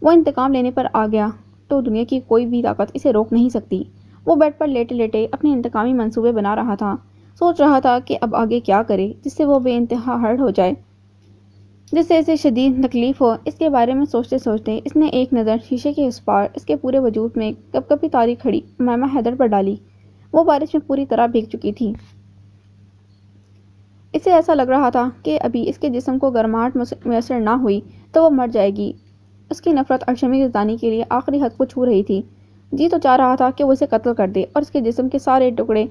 وہ انتقام لینے پر آ گیا تو دنیا کی کوئی بھی طاقت اسے روک نہیں سکتی۔ وہ بیڈ پر لیٹے لیٹے اپنے انتقامی منصوبے بنا رہا تھا، سوچ رہا تھا کہ اب آگے کیا کرے جس سے وہ بے انتہا ہرٹ ہو جائے، جس سے اسے شدید تکلیف ہو۔ اس کے بارے میں سوچتے سوچتے اس نے ایک نظر شیشے کے اس پار اس کے پورے وجود میں کپ کپی طاری کھڑی امائمہ حیدر پر ڈالی۔ وہ بارش میں پوری طرح بھیگ چکی تھی۔ اسے ایسا لگ رہا تھا کہ ابھی اس کے جسم کو گرماہٹ میسر نہ ہوئی تو وہ مر جائے گی۔ اس کی نفرت ارشمیل یزدانی کے لیے آخری حد کو چھو رہی تھی۔ جی تو چاہ رہا تھا کہ وہ اسے قتل کر دے اور اس کے جسم کے سارے ٹکڑے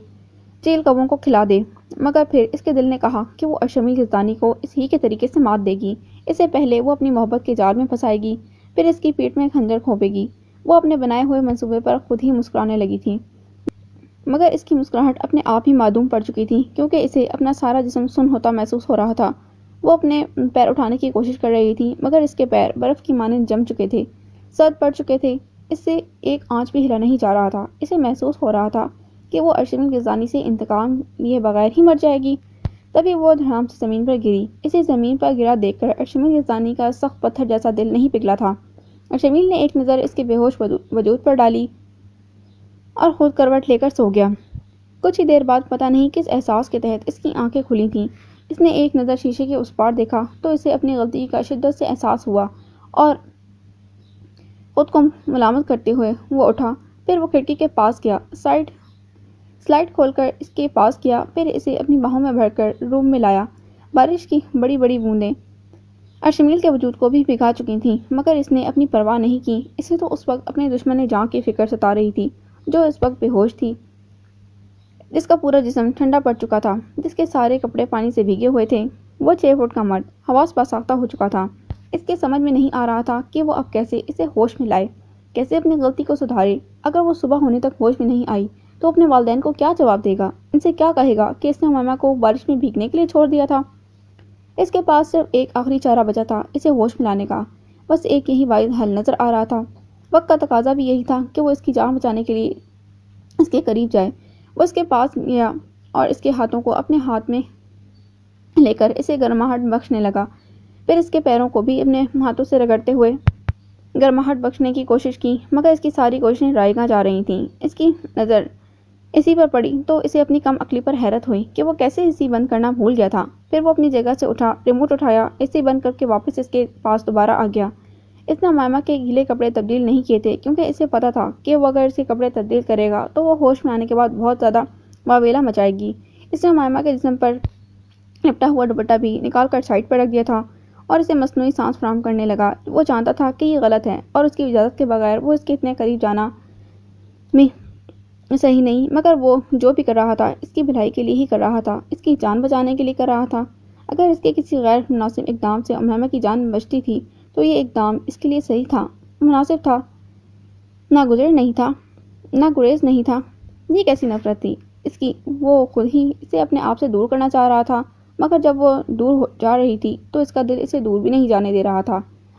چیل کبوں کو کھلا دے، مگر پھر اس کے دل نے کہا کہ وہ ارشمیل یزدانی کو اس ہی کے طریقے سے مات دے گی۔ اس سے پہلے وہ اپنی محبت کے جال میں پھنسائے گی، پھر اس کی پیٹ میں خنجر کھوپے گی۔ وہ اپنے بنائے ہوئے منصوبے پر خود ہی مسکرانے لگی تھی، مگر اس کی مسکراہٹ اپنے آپ ہی معدوم پڑ چکی تھی کیونکہ اسے اپنا سارا جسم سن ہوتا محسوس ہو رہا تھا۔ وہ اپنے پیر اٹھانے کی کوشش کر رہی تھی مگر اس کے پیر برف کی مانند جم چکے تھے، سرد پڑ چکے تھے، اس سے ایک آنچ بھی ہلا نہیں جا رہا تھا۔ اسے محسوس ہو رہا تھا کہ وہ ارشمیل یزدانی سے انتقام لیے بغیر ہی مر جائے گی۔ تبھی وہ دھڑام سے زمین پر گری۔ اسے زمین پر گرا دیکھ کر ارشمیل یزدانی کا سخت پتھر جیسا دل نہیں پگھلا تھا۔ ارشمیل نے ایک نظر اس کے بے ہوش وجود پر ڈالی اور خود کروٹ لے کر سو گیا۔ کچھ ہی دیر بعد پتہ نہیں کس احساس کے تحت اس کی آنکھیں کھلی تھیں۔ اس نے ایک نظر شیشے کے اس پار دیکھا تو اسے اپنی غلطی کا شدت سے احساس ہوا اور خود کو ملامت کرتے ہوئے وہ اٹھا، پھر وہ کھڑکی کے پاس گیا، سلائڈ کھول کر اس کے پاس کیا، پھر اسے اپنی باہوں میں بھر کر روم میں لایا۔ بارش کی بڑی بڑی بوندیں ارشمیل کے وجود کو بھی بھگا چکی تھیں، مگر اس نے اپنی پرواہ نہیں کی۔ اسے تو اس وقت اپنے دشمن جاں کی فکر ستا رہی تھی، جو اس وقت بے ہوش تھی، جس کا پورا جسم ٹھنڈا پڑ چکا تھا، جس کے سارے کپڑے پانی سے بھیگے ہوئے تھے۔ وہ 6 فٹ کا مرد حواس بازاختہ ہو چکا تھا۔ اس کے سمجھ میں نہیں آ رہا تھا کہ وہ اب کیسے اسے ہوش میں لائے، کیسے اپنی غلطی کو سدھارے۔ اگر وہ صبح ہونے تک ہوش میں نہیں آئی تو اپنے والدین کو کیا جواب دے گا؟ ان سے کیا کہے گا کہ اس نے امیمہ کو بارش میں بھیگنے کے لیے چھوڑ دیا تھا؟ اس کے پاس صرف ایک آخری چارہ بچا تھا اسے ہوش میں لانے کا، بس ایک یہی واحد حل نظر آ رہا تھا۔ وقت کا تقاضا بھی یہی تھا کہ وہ اس کی جان بچانے کے لیے اس کے قریب جائے۔ وہ اس کے پاس گیا اور اس کے ہاتھوں کو اپنے ہاتھ میں لے کر اسے گرماہٹ بخشنے لگا، پھر اس کے پیروں کو بھی اپنے ہاتھوں سے رگڑتے ہوئے گرماہٹ بخشنے کی کوشش کی، مگر اس کی ساری کوششیں رائیگاں جا رہی تھیں۔ اس کی نظر اسی پر پڑی تو اسے اپنی کم عقلی پر حیرت ہوئی کہ وہ کیسے اسی بند کرنا بھول گیا تھا۔ پھر وہ اپنی جگہ سے اٹھا، ریموٹ اٹھایا، اسی بند کر کے واپس اس کے پاس دوبارہ آ گیا۔ اس نے امیمہ کے گیلے کپڑے تبدیل نہیں کیے تھے، کیونکہ اسے پتا تھا کہ وہ اگر اس کے کپڑے تبدیل کرے گا تو وہ ہوش میں آنے کے بعد بہت زیادہ واویلا مچائے گی۔ اس نے امیمہ کے جسم پر لپٹا ہوا دوپٹہ بھی نکال کر سائڈ پر رکھ دیا تھا اور اسے مصنوعی سانس فراہم کرنے لگا۔ وہ جانتا تھا کہ یہ غلط ہے اور اس کی اجازت کے بغیر وہ اس کے اتنے قریب جانا میں صحیح نہیں، مگر وہ جو بھی کر رہا تھا اس کی بھلائی کے لیے ہی کر رہا تھا، اس کی جان بچانے کے لیے کر رہا تھا۔ اگر اس کے کسی غیر مناسب اقدام سے امیمہ کی جان بچتی تھی تو یہ اقدام اس کے لیے صحیح تھا، مناسب تھا، ناگزیر نہیں تھا۔ یہ کیسی نفرت تھی اس کی؟ وہ خود ہی اسے اپنے آپ سے دور کرنا چاہ رہا تھا، مگر جب وہ دور جا رہی تھی تو اس کا دل اسے دور بھی نہیں جانے دے رہا تھا۔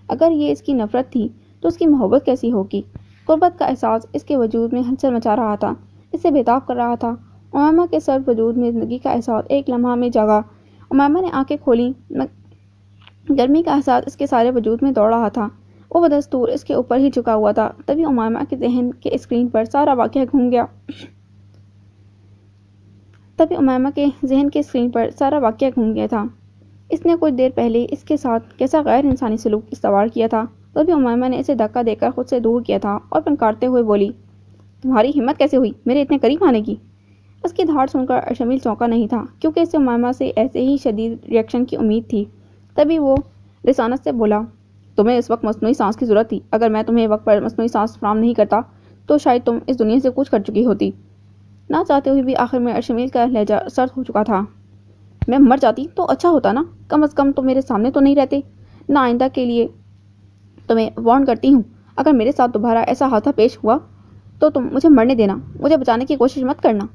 اگر یہ اس کی نفرت تھی تو اس کی محبت کیسی ہوگی؟ غربت کا احساس اس کے وجود میں ہلچل مچا رہا تھا، اسے بےتاب کر رہا تھا۔ امیمہ کے سرد وجود میں زندگی کا احساس ایک لمحہ میں جاگا۔ امیمہ نے آنکھیں کھولیں، گرمی کا احساس اس کے سارے وجود میں دوڑ رہا تھا۔ وہ بدستور اس کے اوپر ہی جھکا ہوا تھا۔ تبھی امیمہ کے ذہن کے اسکرین پر سارا واقعہ گھوم گیا تھا۔ اس نے کچھ دیر پہلے اس کے ساتھ کیسا غیر انسانی سلوک استوار کیا تھا۔ تبھی امیمہ نے اسے دھکا دے کر خود سے دور کیا تھا اور پنکارتے ہوئے بولی، تمہاری ہمت کیسے ہوئی میرے اتنے قریب آنے کی؟ اس کی دھاڑ سن کر ارشمیل چونکا نہیں تھا، کیونکہ اسے امیمہ سے ایسے ہی شدید ری ایکشن کی امید تھی۔ تبھی وہ رسانت سے بولا، تمہیں اس وقت مصنوعی سانس کی ضرورت تھی۔ اگر میں تمہیں وقت پر مصنوعی سانس فراہم نہیں کرتا تو شاید تم اس دنیا سے کچھ کر چکی ہوتی۔ نہ چاہتے ہوئے بھی آخر میں ارشمیل کا لہجہ سرد ہو چکا تھا۔ میں مر جاتی تو اچھا ہوتا نا، کم از کم تم میرے سامنے تو نہیں رہتے۔ نہ آئندہ کے لیے تمہیں وارن کرتی ہوں، اگر میرے ساتھ دوبارہ ایسا حادثہ پیش ہوا تو تم مجھے مرنے دینا، مجھے بچانے کی کوشش مت کرنا۔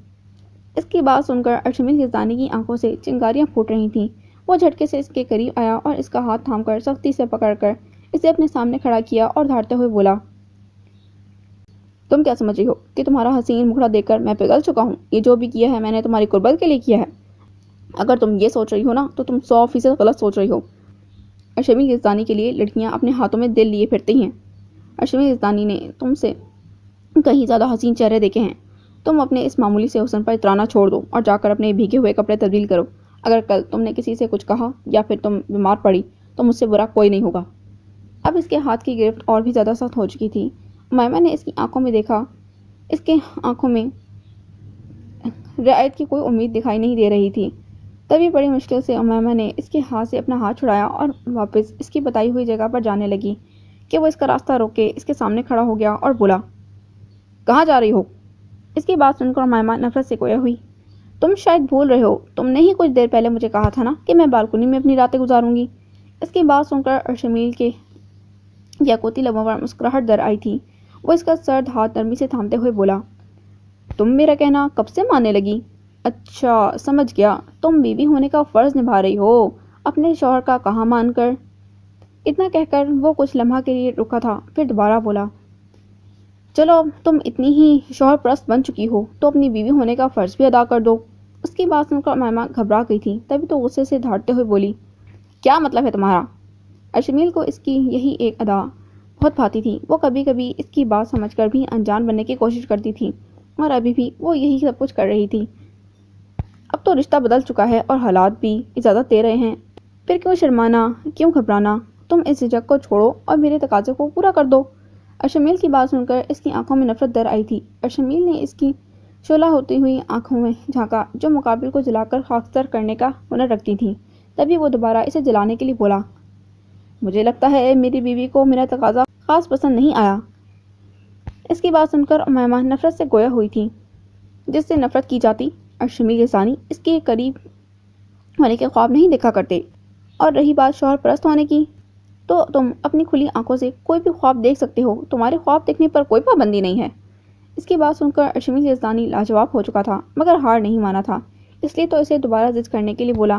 اس کی بات سن کر ارشمیل یزدانی کی آنکھوں سے چنگاریاں پھوٹ رہی تھیں۔ وہ جھٹکے سے اس کے قریب آیا اور اس کا ہاتھ تھام کر سختی سے پکڑ کر اسے اپنے سامنے کھڑا کیا اور دھاڑتے ہوئے بولا، تم کیا سمجھ رہی ہو کہ تمہارا حسین مکھڑا دیکھ کر میں پگھل چکا ہوں؟ یہ جو بھی کیا ہے میں نے تمہاری قربت کے لیے کیا ہے۔ اگر تم یہ سوچ رہی ہو نا تو تم 100% غلط سوچ رہی ہو۔ ارشمیل یزدانی کے لیے لڑکیاں اپنے ہاتھوں میں دل لیے پھرتی ہیں۔ ارشمیل یزدانی نے تم سے کہیں زیادہ حسین چہرے دیکھے ہیں۔ تم اپنے اس معمولی سے حسن پر اترانا چھوڑ دو اور جا کر اپنے بھیگے ہوئے کپڑے تبدیل کرو۔ اگر کل تم نے کسی سے کچھ کہا یا پھر تم بیمار پڑی تو مجھ سے برا کوئی نہیں ہوگا۔ اب اس کے ہاتھ کی گرفت اور بھی زیادہ سخت ہو چکی تھی۔ امیمہ نے اس کی آنکھوں میں دیکھا، اس کے آنکھوں میں رعایت کی کوئی امید دکھائی نہیں دے رہی تھی۔ تبھی بڑی مشکل سے امیمہ نے اس کے ہاتھ سے اپنا ہاتھ چھڑایا اور واپس اس کی بتائی ہوئی جگہ پر جانے لگی کہ وہ اس کا راستہ روک کے اس کے سامنے کھڑا ہو گیا اور بولا، کہاں جا رہی ہو؟ اس کی بات سن کر امیمہ نفرت سے گویا ہوئی، تم شاید بھول رہے ہو، تم نے ہی کچھ دیر پہلے مجھے کہا تھا نا کہ میں بالکنی میں اپنی راتیں گزاروں گی۔ اس کی بات سن کر ارشمیل کے یاقوتی لبوں پر مسکراہٹ در آئی تھی۔ وہ اس کا سرد ہاتھ نرمی سے تھامتے ہوئے بولا، تم میرا کہنا کب سے ماننے لگی؟ اچھا سمجھ گیا، تم بیوی ہونے کا فرض نبھا رہی ہو اپنے شوہر کا کہا مان کر۔ اتنا کہہ کر وہ کچھ لمحہ کے لیے رکا تھا، پھر دوبارہ بولا، چلو اب تم اتنی ہی شوہر پرست بن چکی ہو تو اپنی بیوی ہونے کا فرض بھی ادا کر دو۔ اس کی بات سن کر امیمہ گھبرا گئی تھی، تبھی تو غصے سے دھاڑتے ہوئے بولی، کیا مطلب ہے تمہارا؟ ارشمیل کو اس کی یہی ایک ادا بہت بھاتی تھی۔ وہ کبھی کبھی اس کی بات سمجھ کر بھی انجان بننے کی کوشش کرتی تھی، اور ابھی بھی وہ یہی سب کچھ کر رہی تھی۔ اب تو رشتہ بدل چکا ہے اور حالات بھی اجازت دے رہے ہیں، پھر کیوں شرمانا، کیوں گھبرانا؟ تم اس جھجک کو چھوڑو اور میرے تقاضے کو پورا کر دو۔ ارشمیل کی بات سن کر اس کی آنکھوں میں نفرت در آئی تھی۔ ارشمیل نے اس کی شعلہ ہوتی ہوئی آنکھوں میں جھانکا جو مقابل کو جلا کر خاکستر کرنے کا ہنر رکھتی تھی۔ تبھی وہ دوبارہ اسے جلانے کے لیے بولا، مجھے لگتا ہے میری بیوی کو میرا تقاضا خاص پسند نہیں آیا۔ اس کی بات سن کر امیمہ نفرت سے گویا ہوئی تھی، جس سے نفرت کی جاتی۔ ارشمیل یزدانی اس کے قریب ہونے کے خواب نہیں دیکھا کرتے، اور رہی بات شوہر پرست ہونے کی، تو تم اپنی کھلی آنکھوں سے کوئی بھی خواب دیکھ سکتے ہو، تمہارے خواب دیکھنے پر کوئی پابندی نہیں ہے۔ اس کی بات سن کر ارشمیل یزدانی لاجواب ہو چکا تھا، مگر ہار نہیں مانا تھا، اس لیے تو اسے دوبارہ ضد کرنے کے لیے بولا،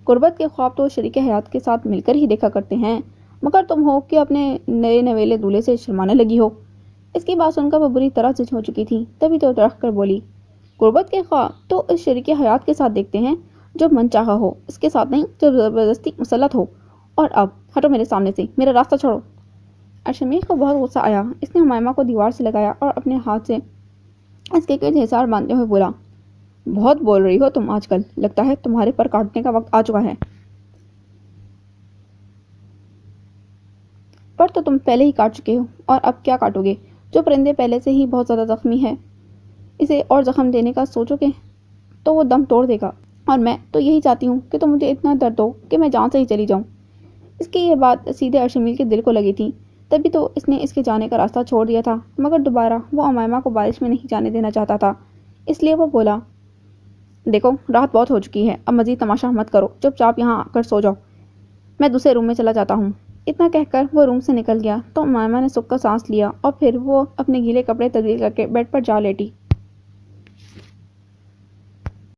قربت کے خواب تو شریک حیات کے ساتھ مل کر ہی دیکھا کرتے ہیں، مگر تم ہو کہ اپنے نئے نویلے دولہے سے شرمانے لگی ہو۔ اس کی بات سن کر وہ بری طرح ضد ہو چکی تھی، تبھی تو تڑخ کر بولی، قربت کے خواب تو اس شریک حیات کے ساتھ دیکھتے ہیں جو من چاہا ہو، اس کے ساتھ نہیں جو زبردستی مسلط ہو، اور اب ہٹو میرے سامنے سے، میرا راستہ چھوڑو۔ ارشمیل کو بہت غصہ آیا، اس نے امیمہ کو دیوار سے لگایا اور اپنے ہاتھ سے اس کے گرد حصار باندھتے ہوئے بولا، بہت بول رہی ہو تم آج کل، لگتا ہے تمہارے پر کاٹنے کا وقت آ چکا ہے۔ پر تو تم پہلے ہی کاٹ چکے ہو، اور اب کیا کاٹو گے؟ جو پرندے پہلے سے ہی بہت زیادہ زخمی ہے، اسے اور زخم دینے کا سوچو گے تو وہ دم توڑ دے گا، اور میں تو یہی چاہتی ہوں کہ تم مجھے اتنا درد دو کہ میں جان سے ہی چلی جاؤں۔ اس کی یہ بات سیدھے ارشمیل کے دل کو لگی تھی، تبھی تو اس نے اس کے جانے کا راستہ چھوڑ دیا تھا، مگر دوبارہ وہ امیمہ کو بارش میں نہیں جانے دینا چاہتا تھا، اس لیے وہ بولا، دیکھو رات بہت ہو چکی ہے، اب مزید تماشا مت کرو، چپ چاپ یہاں آ کر سو جاؤ، میں دوسرے روم میں چلا جاتا ہوں۔ اتنا کہہ کر وہ روم سے نکل گیا تو امیمہ نے سکھ کا سانس لیا، اور پھر وہ اپنے گیلے کپڑے تبدیل کر کے بیڈ پر جا لیٹی۔